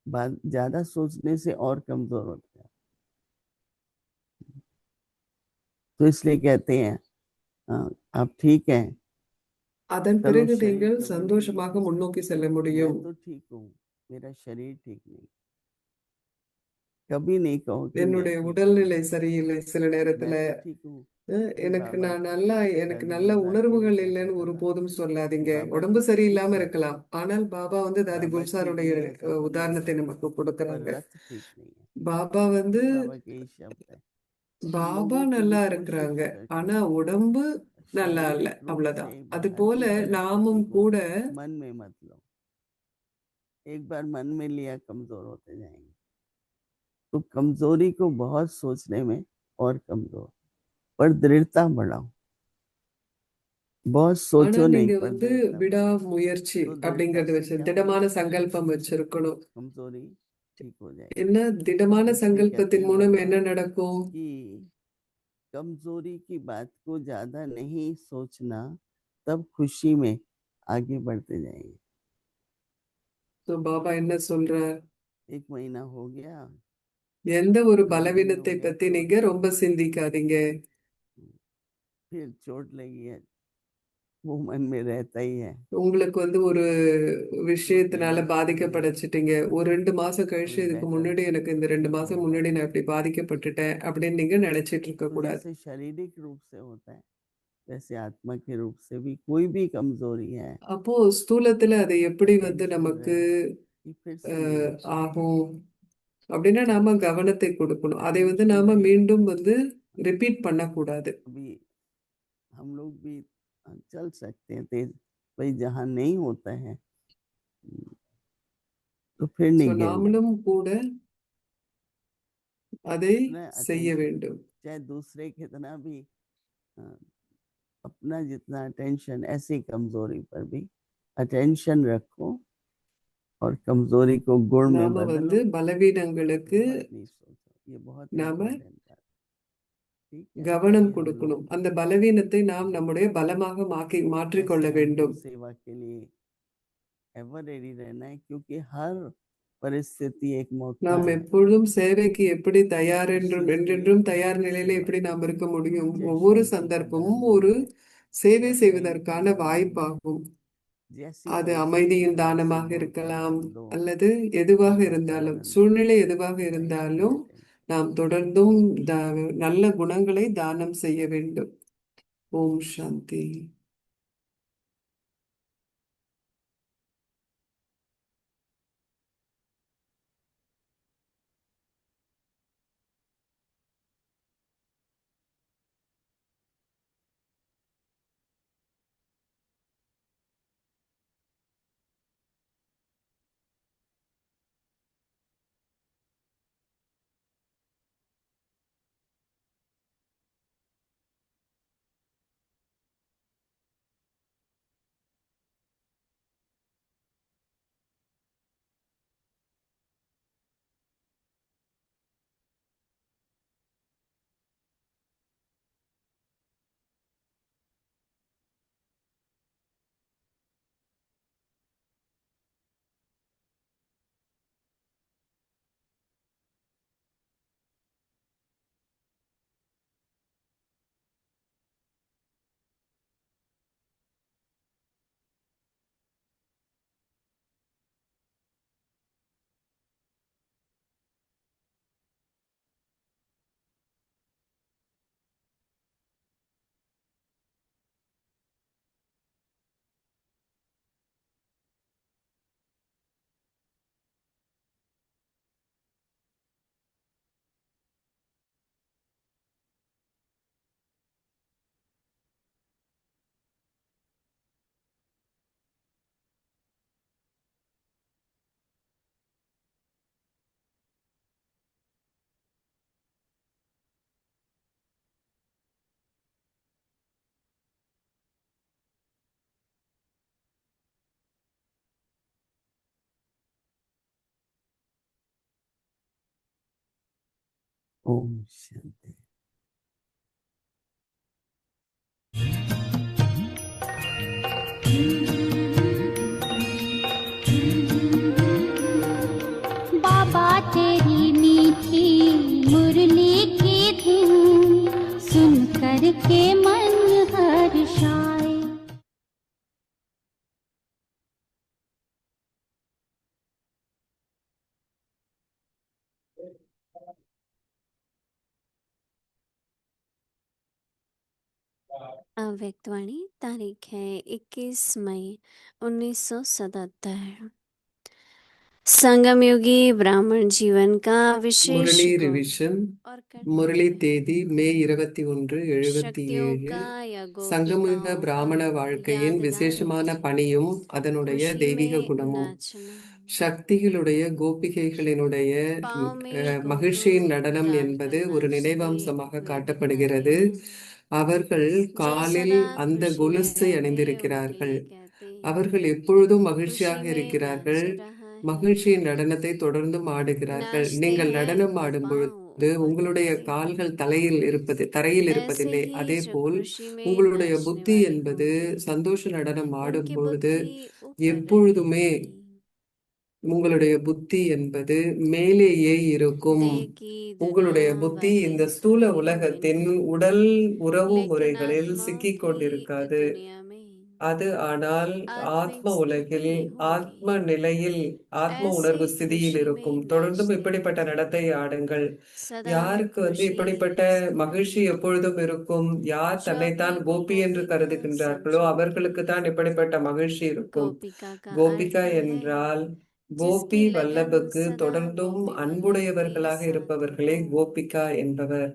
बात ज्यादा सोचने से और कमजोर होता है। तो इसलिए कहते हैं आप ठीक हैं, அதன் चलो பிறகு शरीर நீங்கள் कभी नहीं சந்தோஷமாக पूछता, முன்னோக்கி செல்ல मैं முடியும். तो ठीक हूँ, मेरा शरीर ठीक नहीं। कभी नहीं कहो कि मैं என்னுடைய ठीक हूँ, உடல்நிலை சரியில்லை சில நேரத்துல. मैं तो ठीक हूँ, फिर எனக்கு बाबा எனக்கு दादी நல்ல गुलजार के लिए உணர்வுகள் क्या இல்லைன்னு कहता था ஒருபோதும் कि சொல்லாதீங்க. बाबा உடம்பு ठीक ठीक சரியில்லாம है, இருக்கலாம், ஆனால் பாபா வந்து தாதி बाबा ठीक குல்சாருடைய नहीं है सफर नहीं உதாரணத்தை कर நமக்கு सकते, पर கொடுக்கறாங்க. रथ ठीक नहीं है। பாபா வந்து बाबा के यही शब्द है कि பாபா लोगों को भी நல்லா कोशिश இருக்கிறாங்க, करके ஆனா உடம்பு நல்லா இல்ல, शारीरिक रूप से அவ்வளவுதான். அது बाहर போல की நாமும் परिस्थिति को கூட मन में मत लो, एक बार मन में लिया कमजोर होते जाएंगे। तो कमजोरी को बहुत सोचने में और कमजोर, पर दृढ़ता बढ़ाओ, बहुत ஆனா सोचो नहीं நீங்க पर வந்து दृढ़ता बढ़ाओ। விடாமுயற்சி तो दृढ़ता அப்படிங்கறது से வச்சு क्या திடமான होगा, சங்கல்பம் வச்சிருக்கணும். कमजोरी ठीक हो जाएगी। என்ன திடமான तो इसलिए कहते சங்கல்பத்தின் हैं மூலம் बाबा என்ன நடக்கும்? कि कमजोरी की बात को ज्यादा नहीं सोचना, तब खुशी में आगे बढ़ते जाएंगे। So, பாபா என்ன சொல்றார்? एक महीना हो गया, எந்த ஒரு 2 दिन हो பலவீனத்தை गए, பத்தி चोट நீங்க लगी, ரொம்ப சிந்திக்காதீங்க. फिर चोट लगी है, वो मन में रहता ही है। உங்களுக்கு வந்து ஒரு चोट விஷயத்தினால लगी, अभी பாதிக்கப்படைச்சிட்டீங்க. ஒரு 2 மாசம் கழிச்சு, अभी இதுக்கு बेटर முன்னாடி எனக்கு இந்த 2 हो மாசம் रहा முன்னாடி है। நான் இப்படி பாதிக்கப்பட்டுட்டேன் அப்படின்னு நீங்க நினைச்சிட்டு இருக்க तो கூடாது. जैसे शारीरिक रूप से होता है, वैसे आत्मा के रूप से भी कोई भी कमजोरी है, அப்போ ஸ்தூலத்துல அது எப்படி வந்து टेंशन நமக்கு रहे कि फिर से लेना चाहिए। ஆகும் அப்படின்னா நாம கவனத்தை கொடுக்கணும். அதை வந்து टेंशन நாம में மீண்டும் வந்து ரிப்பீட் பண்ணக்கூடாது. अभी हम लोग भी चल सकते हैं तेज, भाई जहाँ नहीं होता है तो फिर ஸோ नहीं गिरना। நாமளும் கூட அதை अपना செய்ய अटेंशन, வேண்டும். चाहे दूसरे कितना भी अपना जितना अटेंशन, ऐसी कमजोरी पर भी अटेंशन रखो और कमजोरी को गुण में நாம வந்து बदलो। பலவீனங்களுக்கு बहुत नहीं सोचो, ये बहुत நாம इम्पोर्टेंट बात, ठीक है। கவனம் ये हम கொடுக்கணும். लोग அந்த பலவீனத்தை நாம் நம்முடைய பலமாக மாற்றிக்கொள்ள ऐसे हमको வேண்டும். सेवा के लिए एवर रेडी रहना है, क्योंकि हर परिस्थिति एक मौका நாம் है। எப்பொழுதும் சேவைக்கு எப்படி தயார் खुशी से என்றென்றும் தயார் நிலையில सेवा எப்படி நாம் करो, இருக்க முடியும்? जय ஒவ்வொரு शांति சந்தர்ப்பமும் प्रदान ஒரு मिले, சேவை या प्रेम की செய்வதற்கான दान मिले, வாய்ப்பாகும். जैसी அது परिस्थिति அமைதியின் है वैसे தானமாக बहुत இருக்கலாம், आनंद दो, அல்லது எதுவாக बहुत இருந்தாலும், आनंद दो, சூழ்நிலை எதுவாக लाइफ में இருந்தாலும் अटेंशन। நாம் தொடர்ந்தும் நல்ல குணங்களை தானம் செய்ய வேண்டும். ஓம் சாந்தி. ओम शांति। बाबा तेरी मीठी मुरली की धुन सुन कर के मन हर्षाए। अव्यक्तवाणी तारीख है 21 मई 1977। संगम युगी ब्राह्मण जीवन का विशेष முரளி गुण ரிவிஷன். और முரளி कर्तव्य தேதி மே 21 शक्तियों 77. का या சங்கமிக गोपिकाओं का பிராமண வாழ்க்கையின் यादगार விசேஷமான பணியும் அதனுடைய खुशी தெய்வீக में குணமும். नाचना, சக்திகளுடைய கோபிகைகளினுடைய पाँव में மகிழ்ச்சியின் घुंघरू நடனம் என்பது डालकर ஒரு नाचते நினைவம்சமாக हुए காட்டப்படுகிறது. नृत्य அவர்கள் जो காலில் सदा அந்த खुशी में கொலுசை रहते அணிந்திருக்கிறார்கள். उनके लिए कहते அவர்கள் எப்பொழுதும் खुशी மகிழ்ச்சியாக में இருக்கிறார்கள். नाच रहा है, மகிழ்ச்சியின் நடனத்தை தொடர்ந்தும் ஆடுகிறார்கள். नाचते நீங்கள் हैं நடனம் तो ஆடும் पाँव பொழுது ऊपर உங்களுடைய उठते हैं। கால்கள் தரையில் ऐसे இருப்பதில்லை. ही அதே जो போல் खुशी में உங்களுடைய नाचने புத்தி वाले என்பது होंगे சந்தோஷ நடனம் ஆடும் उनकी பொழுது बुद्धि ऊपर எப்பொழுதுமே रहेगी, உங்களுடைய புத்தி என்பது மேலேயே இருக்கும். देह की உங்களுடைய दुनिया புத்தி वाले இந்த ஸ்தூல दिखाई உலகத்தின் देंगे, உடல் உறவு लेकिन முறைகளில் आत्माओं சிக்கிக் की கொண்டிருக்காது. दुनिया में அது ஆனால் आत्मिक ஆத்ம स्थिति உலகில் होगी। ஆத்ம நிலையில் ஆத்ம ऐसी உணர்வு ஸ்திதியில் खुशी இருக்கும். में தொடர்ந்தும் नाचते இப்படிப்பட்ட हैं, நடத்தை ஆடுங்கள். सदा யாருக்கு खुशी இப்படிப்பட்ட हंसते மகிழ்ச்சி हैं, எப்பொழுதும் இருக்கும்? யார் जो தன்னைத்தான் अपने को கோபி என்று गोपिका கருதுகின்றார்களோ समझेंगे। அவர்களுக்கு தான் இப்படிப்பட்ட மகிழ்ச்சி இருக்கும். गोपिका का கோபிகா अर्थ है என்றால் जिसकी கோபி लगन வல்லபுக்கு सदा தொடர்ந்தும் गोपी वल्लभ அன்புடையவர்களாக के साथ இருப்பவர்களே हो, கோபிகா என்பவர்.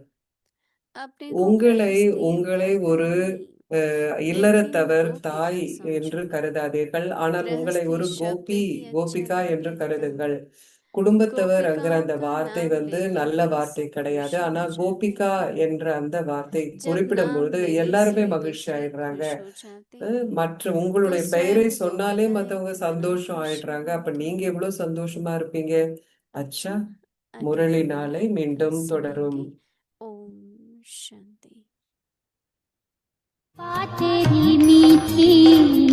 अपने को உங்களை गृहस्थी உங்களை मानकर ஒரு नहीं, लेकिन இல்லறத்தவர் गोपिका தாய் என்று समझो। கருதாதீர்கள். ஆனால் உங்களை गृहस्थी ஒரு शब्द ही अच्छा கோபிகா नहीं என்று लगता। கருதுங்கள். குடும்பத்தவர்ங்கிற गोपिकाओं அந்த का வார்த்தை नाम நல்ல लेकर வார்த்தை सब கிடையாது. खुश हो ஆனா जाते கோபிகா हैं। என்ற அந்த வார்த்தை जब குறிப்பிடும் नाम பொழுது लेने எல்லாருமே से மகிழ்ச்சி दूसरे ஆயிடுறாங்க. खुश हो जाते हैं, மற்ற तो உங்களுடைய பெயரை स्वयं சொன்னாலே गोपिकाएं மத்தவங்க कितना சந்தோஷம் खुश ஆயிடுறாங்க. அப்ப होंगी। நீங்க எவ்வளவு சந்தோஷமா இருப்பீங்க? अच्छा, அச்சா, अगले முரளி दिन நாளை फिर மீண்டும் தொடரும். सुनेंगे। ओम शांति। तेरी मीठी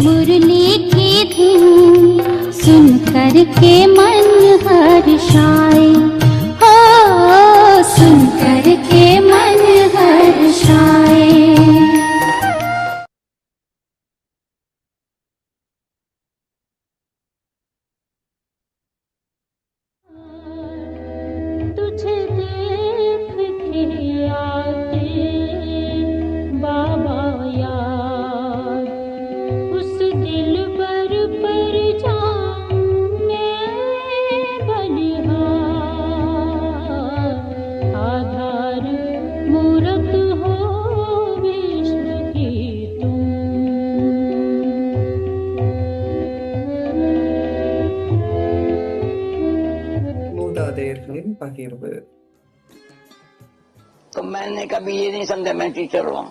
मुरली की धूम सुन कर के मन हर्षाए, हो सुन कर के मन हर्षाए। तुझे देख के आते बाबा याद, उस दिल पर जाऊं मैं बलिहार। आधार मूरत हो विश्व की तुम। மூதாதையர்களின் பகிர்வு. तो मैंने कभी ये नहीं समझा मैं टीचर हूँ।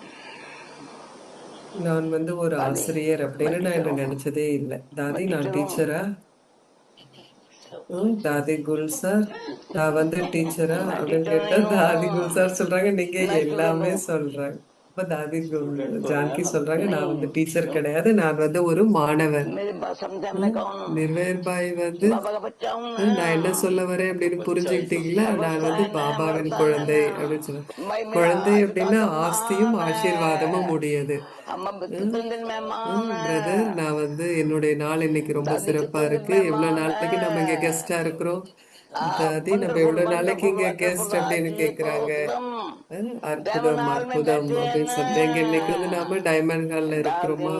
நான் ஒரு ஆசிரியர் அப்படின்னு நான் என்ன நினைச்சதே இல்லை. தாதி நான் டீச்சரா? தாதி குல் சார் நான் டீச்சரா அப்படின்னு கேட்டா தாதி குல் சார் சொல்றாங்க நீங்க எல்லாமே சொல்றாங்க. அப்ப தாதி குல் ஜான்கி சொல்றாங்க நான் டீச்சர் கிடையாது, நான் ஒரு மாணவர். मेरी बात समझा मैं कौन हूँ? நிர்வேர் பாய் बाबा का बच्चा हूँ நான் என்ன சொல்ல வரேன் அப்படின்னு புரிஞ்சுக்கிட்டீங்களா? நான் பாபாவின் குழந்தை அப்படின்னு சொல்றேன். குழந்தை அப்படின்னா ஆஸ்தியும் ஆசீர்வாதமும் உடையது. हम अब कितने दिन मेहमान பிரதர் நான் என்னுடைய நாள் இன்னைக்கு ரொம்ப சிறப்பா இருக்கு. எவ்வளவு நாளைக்கு நம்ம இங்க கெஸ்டா இருக்கிறோம்? தாதி நம்ம எவ்வளவு நாளைக்கு இங்க கெஸ்ட் அப்படின்னு கேக்குறாங்க. அற்புதம் அற்புதம் அப்படின்னு சொல்றீங்க. இன்னைக்கு நாம டைமண்ட் ஹால்ல இருக்கிறோமா?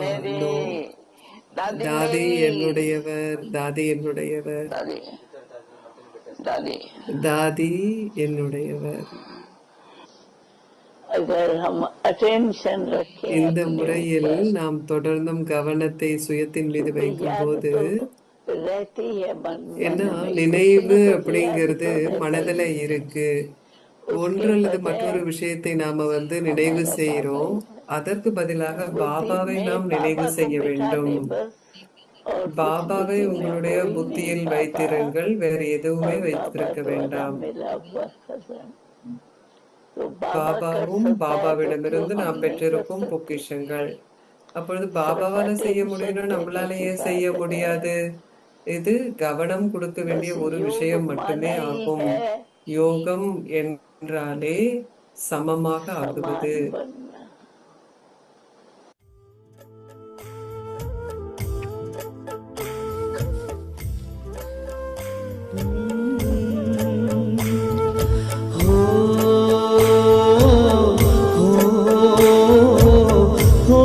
தாதி என்னுடையவர், தாதி என்னுடையவர், दादी दादी தாதி என்னுடையவர். अगर हम अटेंशन रखें இந்த முறையில் நாம் தொடர்ந்தும் கவனத்தை சுயத்தின் மீது வைக்கும் போது रहती है मन ஏன்னா நினைவு அப்படிங்கிறது மனதுல இருக்கு. ஒன்று அல்லது மற்றொரு விஷயத்தை நாம நினைவு செய்யறோம். அதற்கு பதிலாக பாபாவை நாம் நினைவு செய்ய வேண்டும். பாபாவை உங்களுடைய புத்தியில் வைத்திருங்கள், வேற எதுவுமே வைத்திருக்க வேண்டாம். பாபாவும் பாபாவிடமிருந்து நாம் பெற்றிருக்கும் பொக்கிஷங்கள். அப்பொழுது பாபாவால செய்ய முடியும்னா நம்மளாலேயே செய்ய முடியாது. இது கவனம் கொடுக்க வேண்டிய ஒரு விஷயம் மட்டுமே ஆகும். யோகம் என்றாலே சமமாக ஆகுவது. हो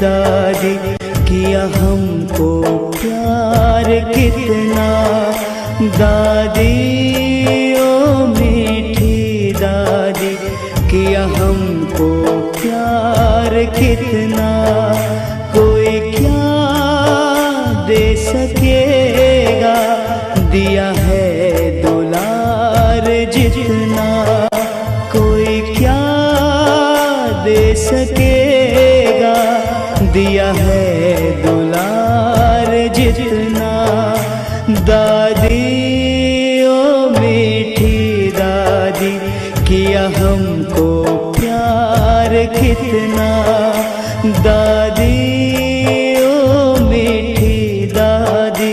दादी किया हमको प्यार कितना। दादी ओ मीठी दादी किया हमको प्यार कितना। कोई क्या दे सकेगा दिया है दुलार जितना। कोई क्या दे सकेगा दिया है दुलार जितना। दादी ओ मीठी दादी किया हमको प्यार कितना। दादी ओ मीठी दादी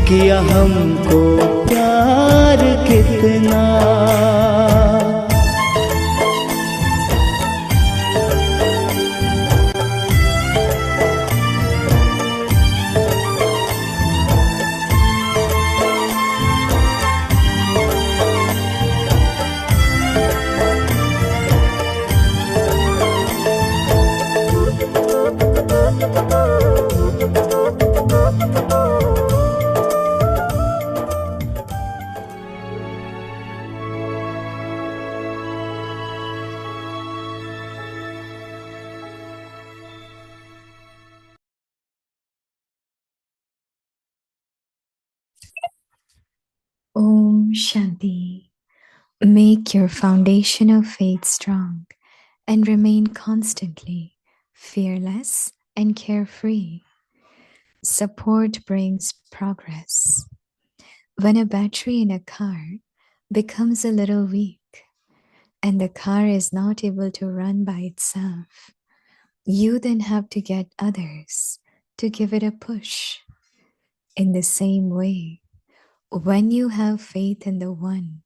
किया हमको प्यार कितना। Om Shanti. Make your foundation of faith strong and remain constantly fearless and carefree. Support brings progress. When a battery in a car becomes a little weak and the car is not able to run by itself, you then have to get others to give it a push. In the same way, when you have faith in the One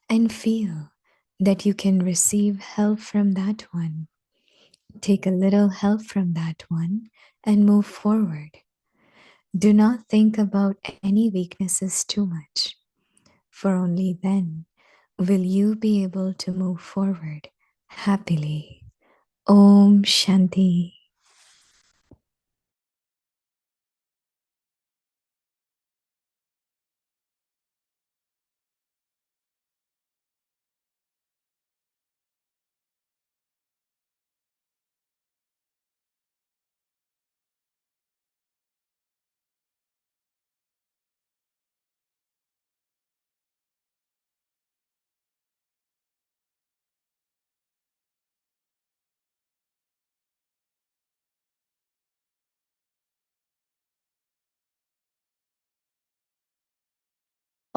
and feel that you can receive help from that One, take a little help from that One and move forward. Do not think about any weaknesses too much, for only then will you be able to move forward happily. Om Shanti.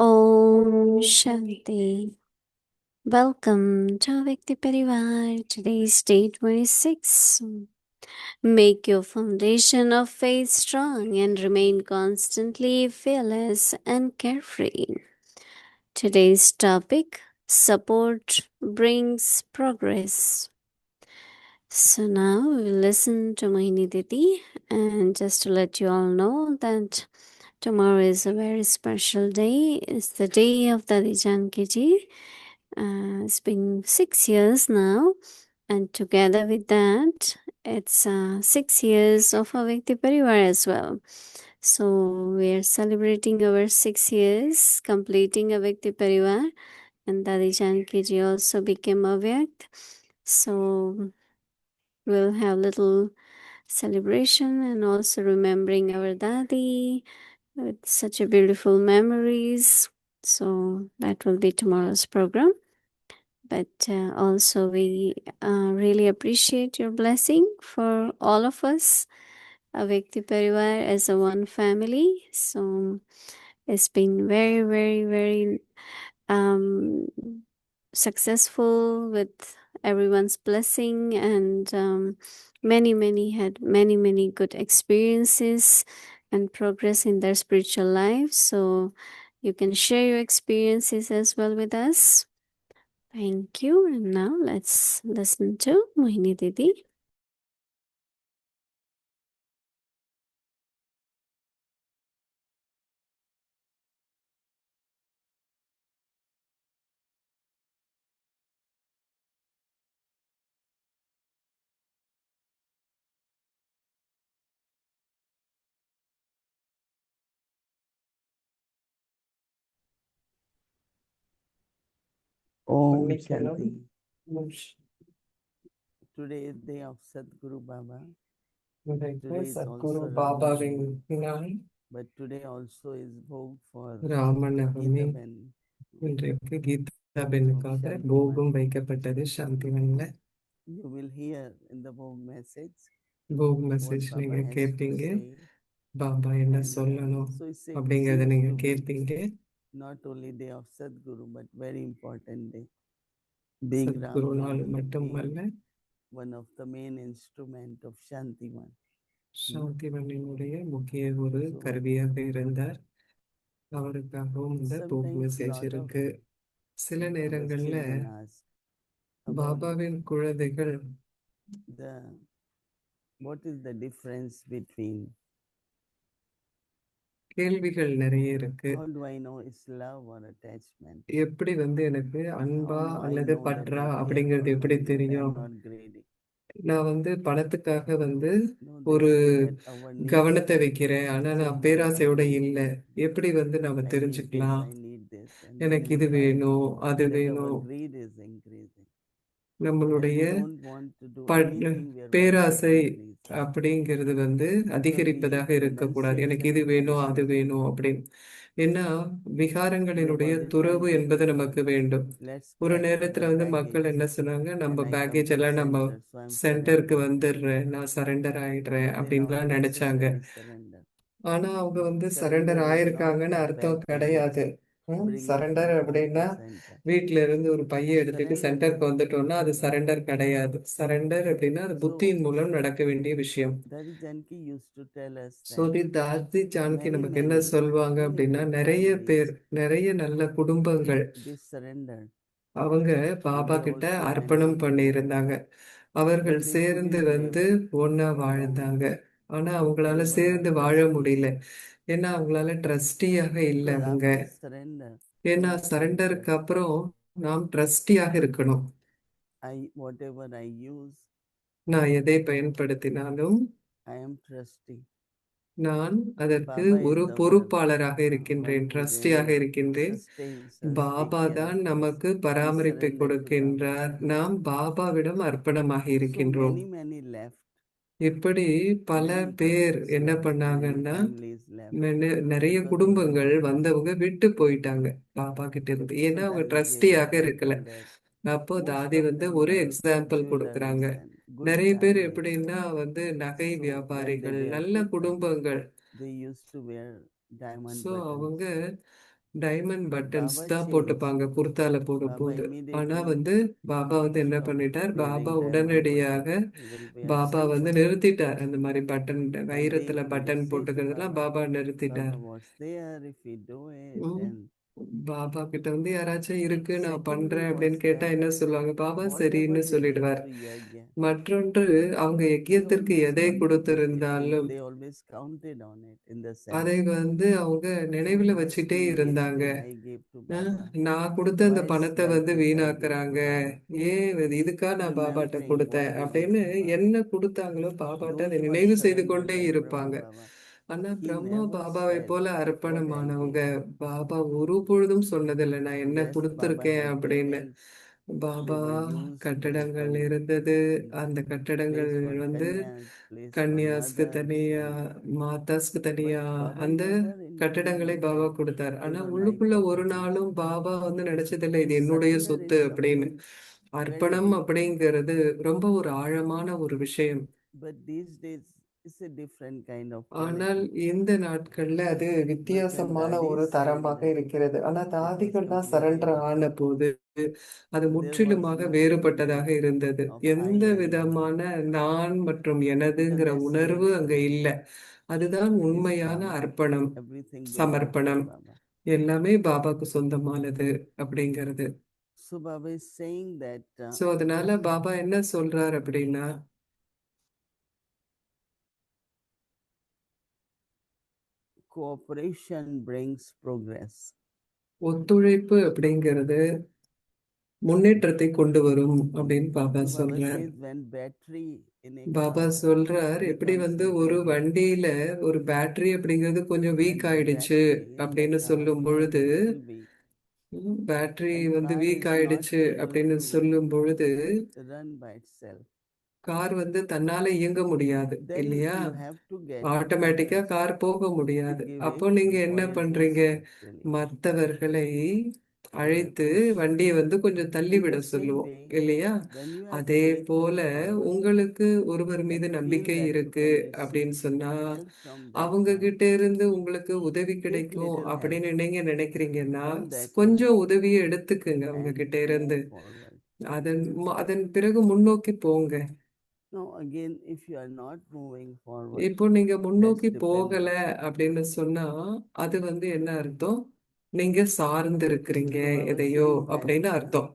Om Shanti. Welcome to Vyakti Parivar. Today is day 26. Make your foundation of faith strong and remain constantly fearless and carefree. Today's topic: support brings progress. So now we will listen to Mohini Didi, and just to let you all know that tomorrow is a very special day. It's the day of Dadi Janki Ji. It's been 6 years now, and together with that, it's 6 years of Avyakti Parivar as well. So we are celebrating our 6 years, completing Avyakti Parivar, and Dadi Janki Ji also became Avyakt. So we'll have little celebration and also remembering our Dadi with such a beautiful memories. So that will be tomorrow's program. But also we really appreciate your blessing for all of us, Avyakti Parivar as a one family. So it's been very, very, very successful with everyone's blessing, and many good experiences and progress in their spiritual life. So you can share your experiences as well with us. Thank you. And now let's listen to Mohini Didi. Om மன்னிக்கணும். Shanti. Today is day of Sadguru Baba. இன்றைக்கு Today is Sadhguru also பாபாவின் Ramanavami. நாள். But today also is Bhog for Ramanavami. Geeta Ben. இன்றைக்கு கீதா பெண்ணுக்காக போகும் வைக்கப்பட்டது சாந்திவன்ல. You will hear in the Bhog message போக் what மெசேஜ் Baba நீங்க has to கேட்பீங்க. say. பாபா என்ன And சொல்லணும் so it அப்படிங்கறத seems நீங்க to be கேட்பீங்க. not only day of Sadguru, but very important day. Being Sadhguru நாள் Ramdev, மட்டுமல்ல, being one of the main instrument of Shantivan. சாந்திவனினுடைய முக்கிய ஒரு So கருவியாக இருந்தார். அவருக்காகவும் இந்த போக் sometimes மெசேஜ் lot of இருக்கு. சில Baba's நேரங்கள்ல children ask about பாபாவின் குழந்தைகள் the what is the difference between கேள்விகள் நிறைய இருக்கு. how do I know it's love or attachment? எப்படி எனக்கு அன்பா How do I அல்லது know that பற்றா I care அப்படிங்கிறது for எப்படி money, that I am தெரியும்? not greedy? நான் பணத்துக்காக No, they ஒரு say that our needs கவனத்தை வைக்கிறேன், ஆனா நான் changes பேராசையோட every இல்ல. day. எப்படி நாம I need this, தெரிஞ்சுக்கலாம்? I need this, and எனக்கு then இது we find வேணும், அது that our வேணும். greed is increasing. And நம்மளுடைய we don't want to do ப- anything where one பேராசை should increase. அப்படிங்கிறது Because we அதிகரிப்பதாக should இருக்கக்கூடாது. எனக்கு இது renunciation வேணும், அது attachment. வேணும் அப்படின்னு. ஏன்னா விகாரங்களினுடைய Baba is துறவு telling என்பது that நமக்கு வேண்டும். let's ஒரு pack நேரத்துல the மக்கள் baggage என்ன சொன்னாங்க, நம்ம and I come package to எல்லாம் நம்ம center, so I'm சென்டருக்கு surrendering. வந்துடுறேன், நான் சரண்டர் ஆயிடுறேன் They அப்படின்லாம் not நினைச்சாங்க. necessarily surrender. ஆனா அவங்க Surrender surrender is not ஆயிருக்காங்கன்னு to அர்த்தம் pack கிடையாது. baggage, bring it surrender from home அப்படின்னா to center. வீட்ல இருந்து ஒரு பைய எடுத்துட்டு Surrender சென்டருக்கு is வந்துட்டோம்னா அது சரண்டர் கிடையாது. சரண்டர் அப்படின்னா அது so புத்தியின் மூலம் நடக்க வேண்டிய விஷயம். Daddy Janki used to tell us that சோதி தாதி ஜானகி many நமக்கு என்ன many சொல்வாங்க many அப்படின்னா, good நிறைய families பேர், நிறைய நல்ல குடும்பங்கள் this surrender அவங்க and பாபா they கிட்ட also அர்ப்பணம் managed பண்ணி together, இருந்தாங்க. அவர்கள் but they சேர்ந்து couldn't live ஒண்ணா alone வாழ்ந்தாங்க. ஆனா அவங்களால because they were not சேர்ந்து வாழ trustees. முடியல. ஏன்னா அவங்களால ட்ரஸ்டியாக இல்ல. Because அவங்க after surrender, ஏன்னா in சரண்டருக்கு center, அப்புறம் நாம் ட்ரஸ்டியாக இருக்கணும். whatever I use, நான் எதை பயன்படுத்தினாலும் I am trustee. நான் அதற்கு Baba is ஒரு our பொறுப்பாளராக one இருக்கின்றேன், who ட்ரஸ்டியாக really இருக்கின்றேன். sustains us, Baba take care தான் of us. நமக்கு We பராமரிப்பை surrender to Baba. கொடுக்கின்றார். நாம் பாபாவிடம் அர்ப்பணமாக So இருக்கின்றோம். many left. இப்படி பல Many பேர் couples என்ன left, many பண்ணாங்கன்னா, families left நிறைய because of குடும்பங்கள் Baba. வந்தவங்க விட்டு போயிட்டாங்க பாபா கிட்ட இருந்து. So ஏன்னா அவங்க Daddy gave ட்ரஸ்டியாக இருக்கல. example that அப்போ most தாதி of them ஒரு were எக்ஸாம்பிள் jewelers கொடுக்கறாங்க. and good நிறைய பேர் families. எப்படின்னா நகை So when they வியாபாரிகள், were நல்ல put, குடும்பங்கள். they used to wear diamond so buttons. அவங்க டைமண்ட் But பட்டன்ஸ் Baba தான் changed. போட்டுப்பாங்க குர்தால Baba போடும்போது. ஆனா immediately பாபா என்ன stopped பண்ணிட்டார், wearing பாபா diamond உடனடியாக buttons. He will wear Baba silver. நிறுத்திட்டார். அந்த மாதிரி பட்டன், And they வைரத்துல will பட்டன் say to போட்டுக்கிறதெல்லாம் Baba, பாபா நிறுத்திட்டார். Baba, what's there? If we do it, ம். then பாபா கிட்ட யாராச்சும் இருக்கு நான் secondly, பண்றேன் அப்படின்னு what's கேட்டா that? என்ன சொல்லுவாங்க, பாபா Whatever சரின்னு they give சொல்லிடுவார். to Yajna, மற்றொன்று அவங்க they யஜ்யத்திற்கு always எதை கொடுத்திருந்தாலும் they always counted on it in the அதை sense. அவங்க So நினைவுல what's வச்சுட்டே the இருந்தாங்க. wastage I gave to Baba? நான் கொடுத்த அந்த Why பணத்தை scratches I gave வீணாக்குறாங்க, to Baba? ஏன் இதுக்கா நான் Remembering பாபாட்ட what கொடுத்தேன் they gave அப்படின்னு to Baba. என்ன கொடுத்தாங்களோ பாபாட்ட Those அதை who are நினைவு செய்து surrendered கொண்டே like இருப்பாங்க. Brahma Baba, ஆனா he பிரம்மா never பாபாவை said போல what I அர்ப்பணமானவங்க gave. பாபா ஒரு பொழுதும் சொன்னதில்லை நான் என்ன Yes, Baba கொடுத்திருக்கேன் had அப்படின்னு. buildings. Baba They were used to கட்டடங்கள் become இருந்தது. அந்த கட்டடங்கள் place for kanyas, place for கன்னியாஸ்க்கு mothers, தனியா, and மாதாஸ்க்கு but தனியா Baba அந்த never கட்டடங்களை internally பாபா said கொடுத்தார். ஆனா those are my உள்ளுக்குள்ள ஒரு properties. நாளும் பாபா நினைச்சதில்லை இது So என்னுடைய surrender சொத்து is அப்படின்னு. something very அர்ப்பணம் deep. அப்படிங்கிறது ரொம்ப ஒரு ஆழமான ஒரு விஷயம். But these days it's a different kind of ஆனால் quality. இந்த நாட்கள்ல அது But when வித்தியாசமான ஒரு daddies தரமாக surrendered, இருக்கிறது. ஆனா it was தாதிகள் தான் completely சரண்டர் different. ஆன போது அது There was முற்றிலுமாக no வேறுபட்டதாக feeling இருந்தது. of I எந்த and விதமான நான் மற்றும் because எனதுங்கிற that's உணர்வு real அங்க surrender. இல்ல. அதுதான் It is உண்மையான Baba. அர்ப்பணம், Everything belongs to சமர்ப்பணம். Baba. எல்லாமே பாபாக்கு சொந்தமானது அப்படிங்கிறது. So Baba is saying that so அதனால பாபா என்ன சொல்றார் அப்படின்னா, cooperation brings progress. ஒத்துழைப்பு அப்படிங்கிறது முன்னேற்றத்தை கொண்டு வரும் அப்படின்னு பாபா So Baba சொல்றார். says when battery in a Baba car சொல்றார், எப்படி becomes ஒரு weaker, வண்டியில ஒரு பேட்டரி அப்படிங்கிறது கொஞ்சம் when வீக் the ஆயிடுச்சு battery in the அப்படின்னு car சொல்லும் becomes பொழுது little weak, பேட்டரி and வந்து car வீக் is not ஆயிடுச்சு able அப்படின்னு to சொல்லும் பொழுது run by itself. கார் வந்து தன்னால இயங்க முடியாது Then இல்லையா? you have to get ஆட்டோமேட்டிக்கா others கார் போக to முடியாது. give அப்போ it நீங்க என்ன buoyant பண்றீங்க? force actually. மற்றவர்களை You have அழைத்து push. வண்டியை வந்து கொஞ்சம் தள்ளி In விட the same சொல்லுவோம் way, இல்லையா? when you have அதே faith in போல someone உங்களுக்கு ஒருவர் and மீது feel நம்பிக்கை that you இருக்கு can receive அப்படின்னு சொன்னா help from that அவங்க one, கிட்ட இருந்து உங்களுக்கு உதவி take கிடைக்கும் little help அப்படின்னு நீங்க நினைக்கிறீங்கன்னா from that one கொஞ்சம் உதவியை எடுத்துக்குங்க அவங்க and கிட்ட இருந்து. move forward. அதன் பிறகு முன்னோக்கி போங்க. Now again, if you are not moving forward, இப்போ நீங்க that's முன்னோக்கி போகல dependent. அப்படின்னு சொன்னா அது வந்து என்ன அர்த்தம்? நீங்க சார்ந்து இருக்கிறீங்க So I was எதையோ saying that அப்படின்னு அர்த்தம்.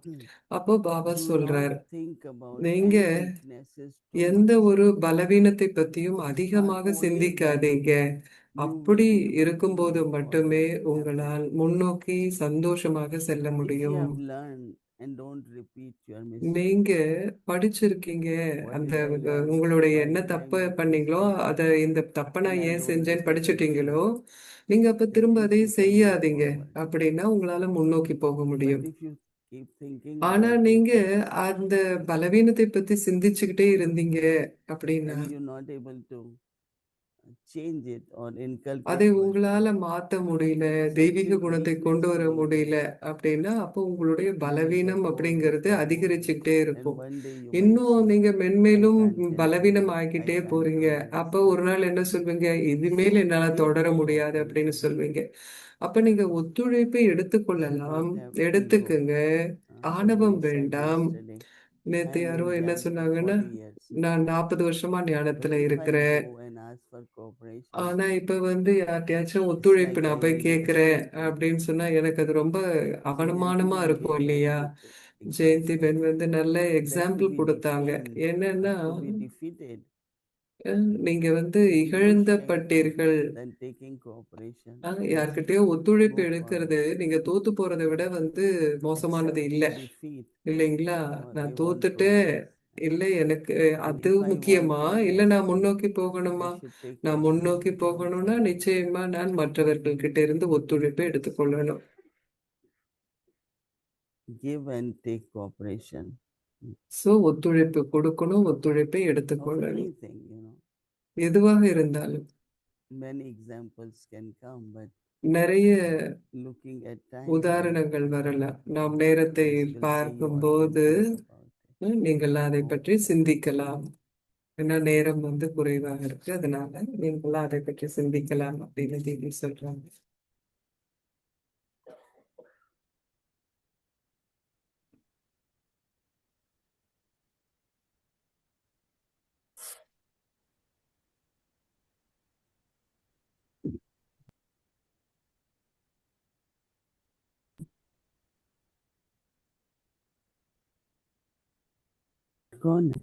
அப்போ பாபா do not சொல்றார், think about நீங்க any weaknesses too எந்த much. ஒரு பலவீனத்தை பத்தியும் Start அதிகமாக only then சிந்திக்காதீங்க. you அப்படி will be able to இருக்கும்போது move மட்டுமே forward happily. உங்களால் முன்னோக்கி சந்தோஷமாக செல்ல If you முடியும். have learned and don't repeat your mistakes, நீங்க படிச்சிருக்கீங்க, what அந்த did I learn? உங்களுடைய Why என்ன did I தப்பு make பண்ணீங்களோ mistake? அதை இந்த தப்பை And நான் I ஏன் don't செஞ்சேன்னு repeat படிச்சிட்டீங்களோ again, நீங்க அப்ப at திரும்ப least அதை you can move செய்யாதீங்க. forward. அப்படின்னா உங்களால முன்னோக்கி போக But முடியும். if you keep thinking ஆனா about நீங்க it அந்த பலவீனத்தை பத்தி சிந்திச்சுக்கிட்டே இருந்தீங்க அப்படின்னா and you're not able to change it or inculcate அதை virtue, உங்களால மாத்த முடியல, தெய்வீக such குணத்தை weakness கொண்டு வர will முடியல increase. அப்படின்னா அப்போ உங்களுடைய You will get பலவீனம் more அப்படிங்கிறது weaker, more அதிகரிச்சுக்கிட்டே weaker, and இருக்கும். one day you might இன்னும் say, நீங்க I மென்மேலும் can't continue, பலவீனம் I ஆகிட்டே can't போறீங்க. do this. அப்ப ஒரு நாள் என்ன சொல்வீங்க? இனிமேல் So என்னால take தொடர முடியாது அப்படின்னு cooperation. சொல்வீங்க. அப்ப நீங்க ஒத்துழைப்பை You எடுத்துக்கொள்ளலாம், don't have ego. எடுத்துக்குங்க. ஆணவம் Somebody said வேண்டாம். yesterday, நேத்து I'm யாரோ in என்ன Jhan for சொன்னாங்கன்னா, 40 years. நான் 40 வருஷமா But ஞானத்துல if I இருக்கிறேன். go and ask for cooperation, ஆனா இப்ப வந்து யார்கிட்டயாச்சும் it's ஒத்துழைப்பு like நான் I போய் will be கேட்கிறேன் stupid. அப்படின்னு சொன்னா எனக்கு அது ரொம்ப So Jayanti அவமானமா Ma'am இருக்கும் gave very இல்லையா? good ஜெயந்தி example பெண் வந்து நல்ல that to எக்ஸாம்பிள் be கொடுத்தாங்க. defamed என்னன்னா or to be defeated, நீங்க வந்து it's more இகழ்ந்தப்பட்டீர்கள். shameful than taking cooperation. யார்கிட்டயோ ஒத்துழைப்பு Move எடுக்கிறது forward. நீங்க தோத்து போறதை விட வந்து மோசமானது இல்ல, Accept defeat. இல்லைங்களா? No, they நான் want தோத்துட்டேன், progress. இல்ல எனக்கு And அது if I want முக்கியமா, இல்ல progress, நான் முன்னோக்கி I போகணுமா? should take நான் cooperation முன்னோக்கி from போகணும்னா someone. நிச்சயமா நான் மற்றவர்கள் கிட்ட இருந்து ஒத்துழைப்பை எடுத்துக்கொள்ளணும். Give and take cooperation so ஒத்துழைப்பு கொடுக்கணும், ஒத்துழைப்பை of எடுத்துக்கொள்ளணும். anything, எதுவாக இருந்தாலும். Many examples can come, but நிறைய looking at time, உதாரணங்கள் வரலாம். நாம் நேரத்தை just will say you are பார்க்கும்போது thinking about it. நீங்கள் அதை பற்றி சிந்திக்கலாம். ஏன்னா நேரம் வந்து குறைவாக இருக்கு, அதனால நீங்களாம் அதை பற்றி சிந்திக்கலாம் அப்படின்னு தேவி சொல்றாங்க. कौन है?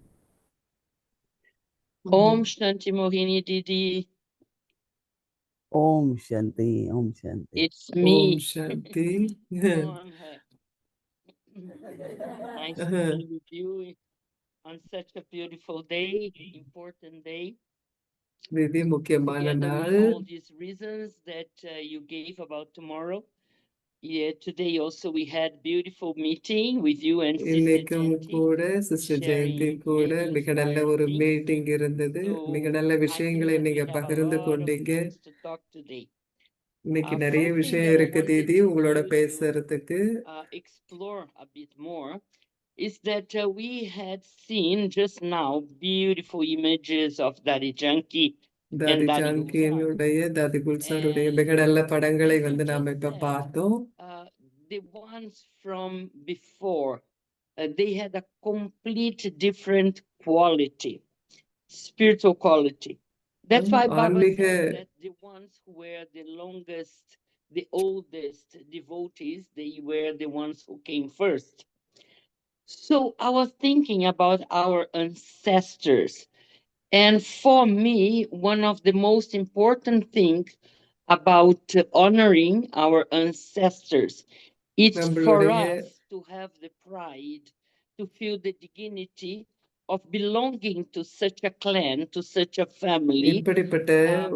Om Shanti Mohini Didi. Om Shanti, Om Shanti. It's me. Om Shanti. Nice to be with you on such a beautiful day, important day. இது முக்கியமான Together நாள். with all these reasons that you gave about tomorrow. Yeah, today also we had beautiful meeting with you and Sister இன்னைக்கும் Jayanti, கூட sister Jayanthi sharing கூட many மிக நல்ல ஒரு inspiring things. Meeting இருந்தது. மிக So நல்ல I think விஷயங்களை that we நீங்க have a பகிர்ந்து lot of கொண்டீங்க. things to talk today. இன்னைக்கு நிறைய Something விஷயம் that I இருக்கு wanted தீதி உங்களோட you to பேசுறதுக்கு. explore a bit more is that we had seen just now beautiful images of Daddy Janki and தாதி Daddy Gulzar. ஜான்கியினுடைய தாதி குல்சாருடைய And மிக நல்ல படங்களை they வந்து had நாம just இப்ப said பார்த்தோம். the ones from before, they had a complete different quality, spiritual quality. That's why Baba ஆன்மீக said that the ones who were the longest, the oldest devotees, they were the ones who came first. So I was thinking about our ancestors. And for me, one of the most important things about honoring our ancestors, it's for நம்மளுடைய us to have the pride, to feel the dignity of belonging to such a clan, to such a family. இப்படிப்பட்ட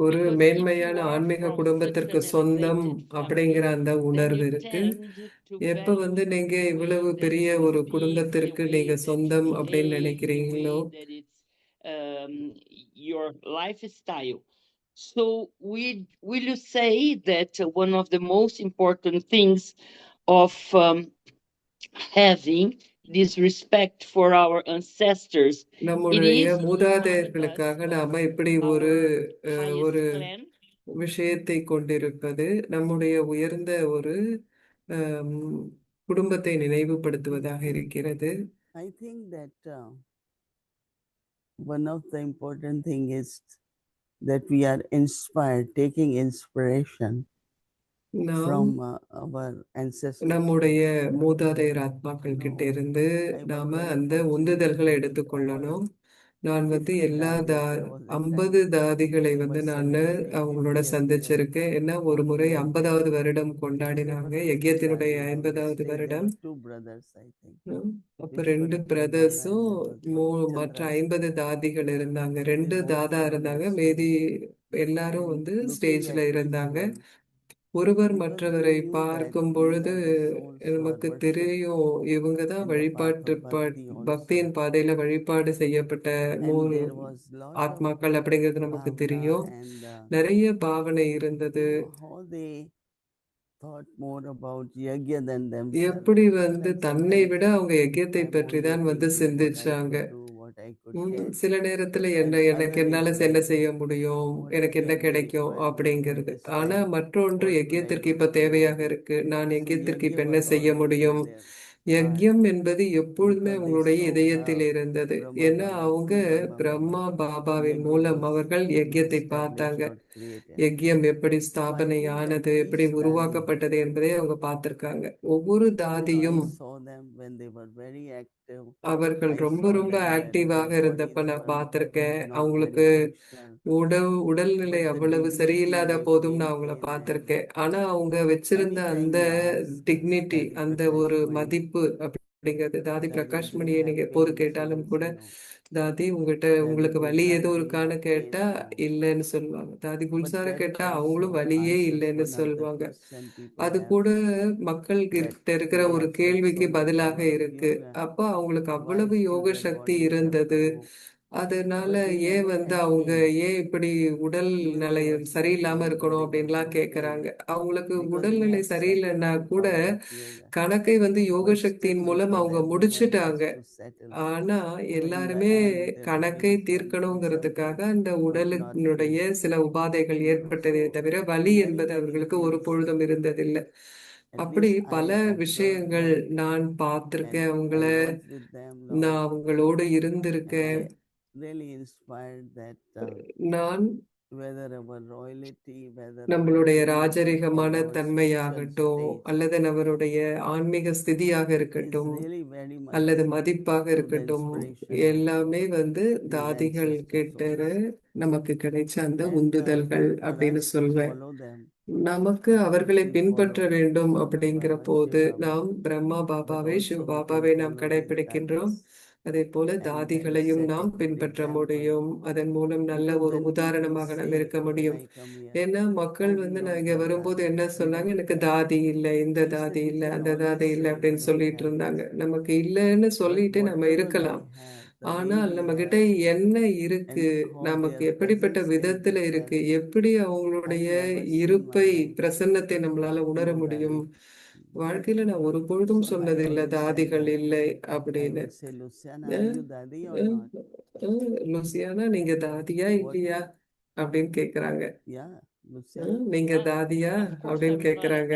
ஒரு Because if you மேன்மையான are ஆன்மீக from such குடும்பத்திற்கு an சொந்தம் elevated அப்படிங்கிற family, அந்த then உணர்வு you இருக்கு. tend to எப்ப value நீங்க the இவ்வளவு way that பெரிய you ஒரு speak, the குடும்பத்திற்கு way நீங்க that you சொந்தம் அப்படின்னு behave, the நினைக்கிறீங்களோ, way that it's your lifestyle. So will you say that one of the most important things of having this respect for our ancestors, it நம்முடைய is to remind us மூதாதையர்களுக்காக of நாம இப்படி ஒரு our ஒரு highest clan, விஷயத்தை கொண்டிருப்பது நம்முடைய உயர்ந்த ஒரு குடும்பத்தை நினைவுபடுத்துவதாக இருக்கிறது. I think that one of the important thing is that we are inspired, taking inspiration நாம் from our ancestors. நம்முடைய மூதாதையர் ஆத்மாக்கள் கிட்ட இருந்து நாம அந்த உந்துதல்களை எடுத்துக்கொள்ளணும். நான் எல்லா 50 தாதிகளை நான் அவங்களோட சந்திச்சிருக்கேன். ஏன்னா ஒரு முறை 50வது வருடம் கொண்டாடினாங்க, யஜ்யத்தினுடைய 50வது வருடம். அப்ப 2 பிரதர்ஸும் மற்ற 50 தாதிகள் இருந்தாங்க. 2 தாதா இருந்தாங்க, மீதி எல்லாரும் ஸ்டேஜ்ல இருந்தாங்க. ஒருவர் மற்றவரை பார்க்கும் பொழுது நமக்கு தெரியும், இவங்க தான் பக்தியின் பாதையில வழிபாடு செய்யப்பட்ட ஆத்மாக்கள் அப்படிங்கிறது நமக்கு தெரியும். நிறைய பாவனை இருந்தது. எப்படி தன்னை விட அவங்க யஜ்யத்தை பற்றி தான் சிந்திச்சாங்க. சில நேரத்துல எனக்கு என்னால என்ன செய்ய முடியும், எனக்கு என்ன கிடைக்கும் அப்படிங்கிறது. ஆனா மற்றொன்று யஜ்யத்திற்கு இப்ப தேவையாக இருக்கு, நான் யஜ்யத்திற்கு இப்ப என்ன செய்ய முடியும். யஜ்யம் என்பது எப்பொழுதுமே அவங்களுடைய இதயத்தில் இருந்தது. ஏன்னா அவங்க பிரம்மா பாபாவின் மூலம் அவர்கள் யஜ்யத்தை பார்த்தாங்க. யஜ்யம் எப்படி ஸ்தாபனை ஆனது, எப்படி உருவாக்கப்பட்டது என்பதை அவங்க பார்த்திருக்காங்க. ஒவ்வொரு தாதியும் அவர்கள் ரொம்ப ரொம்ப ஆக்டிவாக இருந்தப்ப நான் பார்த்திருக்கேன். அவங்களுக்கு உடல்நிலை அவ்வளவு சரியில்லாத போதும் நான் அவங்கள பார்த்திருக்கேன். ஆனா அவங்க வச்சிருந்த அந்த டிக்னிட்டி, அந்த ஒரு மதிப்பு அப்படிங்கிறது. தாதி பிரகாஷ் மணியை நீங்க எப்போது கேட்டாலும் கூட, தாதி உங்களுக்கு வலி எதுவும் இருக்கான்னு கேட்டா இல்லைன்னு சொல்லுவாங்க. தாதி குல்சார கேட்டா அவங்களும் வலியே இல்லைன்னு சொல்லுவாங்க. அது கூட மக்கள் கிட்ட இருக்கிற ஒரு கேள்விக்கு பதிலாக இருக்கு. அப்ப அவங்களுக்கு அவ்வளவு யோக சக்தி இருந்தது. அதனால ஏன் அவங்க ஏன் இப்படி உடல் நிலை சரியில்லாம இருக்கணும் அப்படின்லாம் கேக்குறாங்க. அவங்களுக்கு உடல்நிலை சரியில்லைன்னா கூட கணக்கை யோக சக்தியின் மூலம் அவங்க முடிச்சுட்டாங்க. ஆனா எல்லாருமே கணக்கை தீர்க்கணுங்கிறதுக்காக அந்த உடலினுடைய சில உபாதைகள் ஏற்பட்டதே தவிர வலி என்பது அவர்களுக்கு ஒரு பொழுதும் இருந்ததில்லை. அப்படி பல விஷயங்கள் நான் பார்த்திருக்கேன். நான் அவங்களோடு இருந்திருக்கேன். நான் நம்மளுடைய ராஜரிகமான தன்மையாகட்டும், அல்லது நம்மளுடைய ஆன்மீக ஸ்திதியாக இருக்கட்டும், அல்லது மதிப்பாக இருக்கட்டும், எல்லாமே தாதிகள் கிட்ட நமக்கு கிடைச்ச அந்த உந்துதல்கள் அப்படின்னு சொல்வேன். நமக்கு அவர்களை பின்பற்ற வேண்டும் அப்படிங்கிற போது நாம் பிரம்மா பாபாவை, சிவ பாபாவை நாம் கடைபிடிக்கின்றோம். அதே போல தாதிகளையும் நாம் பின்பற்ற முடியும். அதன் மூலம் நல்ல ஒரு உதாரணமாக நாம் இருக்க முடியும். ஏன்னா மக்கள் நான் இங்க வரும்போது என்ன சொன்னாங்க, எனக்கு தாதி இல்லை, இந்த தாதி இல்லை, அந்த தாதி இல்லை அப்படின்னு சொல்லிட்டு இருந்தாங்க. நமக்கு இல்லைன்னு சொல்லிட்டு நம்ம இருக்கலாம், ஆனால் நம்ம கிட்ட என்ன இருக்கு, நமக்கு எப்படிப்பட்ட விதத்துல இருக்கு, எப்படி அவங்களுடைய இருப்பை, பிரசன்னத்தை நம்மளால உணர முடியும். வாழ்க்கையில நான் ஒரு பொழுதும் சொன்னது இல்லை தாதிகள் இல்லை அப்படின்னு. லூசியானா நீங்க தாதியா இல்லையா அப்படின்னு கேக்குறாங்க. நீங்க தாதியா அப்படின்னு கேக்குறாங்க.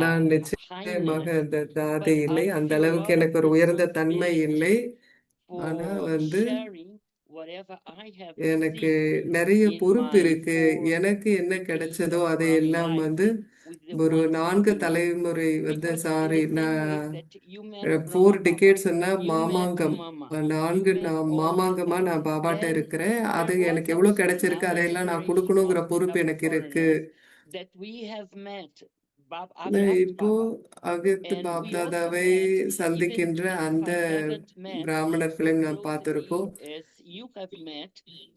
நான் நிச்சயமாக அந்த தாதி இல்லை, அந்த அளவுக்கு எனக்கு ஒரு உயர்ந்த தன்மை இல்லை. ஆனா எனக்கு நிறைய பொறுப்பு இருக்கு. எனக்கு என்ன கிடைச்சதோ அதை எல்லாம் ஒரு 4 தலைமுறை சாரி, நான் 4 டிகேட்ஸ் மாமாங்கம், 4 மாமாங்கமா நான் பாபாட்ட இருக்கிறேன். அது எனக்கு எவ்வளவு கிடைச்சிருக்கு, அதையெல்லாம் நான் கொடுக்கணுங்கிற பொறுப்பு எனக்கு இருக்கு. இப்போ Avyakt And we also பாப்தாதாவை met, even சந்திக்கின்ற if அந்த I haven't met பிராமணர்களை so நான் பார்த்திருக்கோம். closely as you have met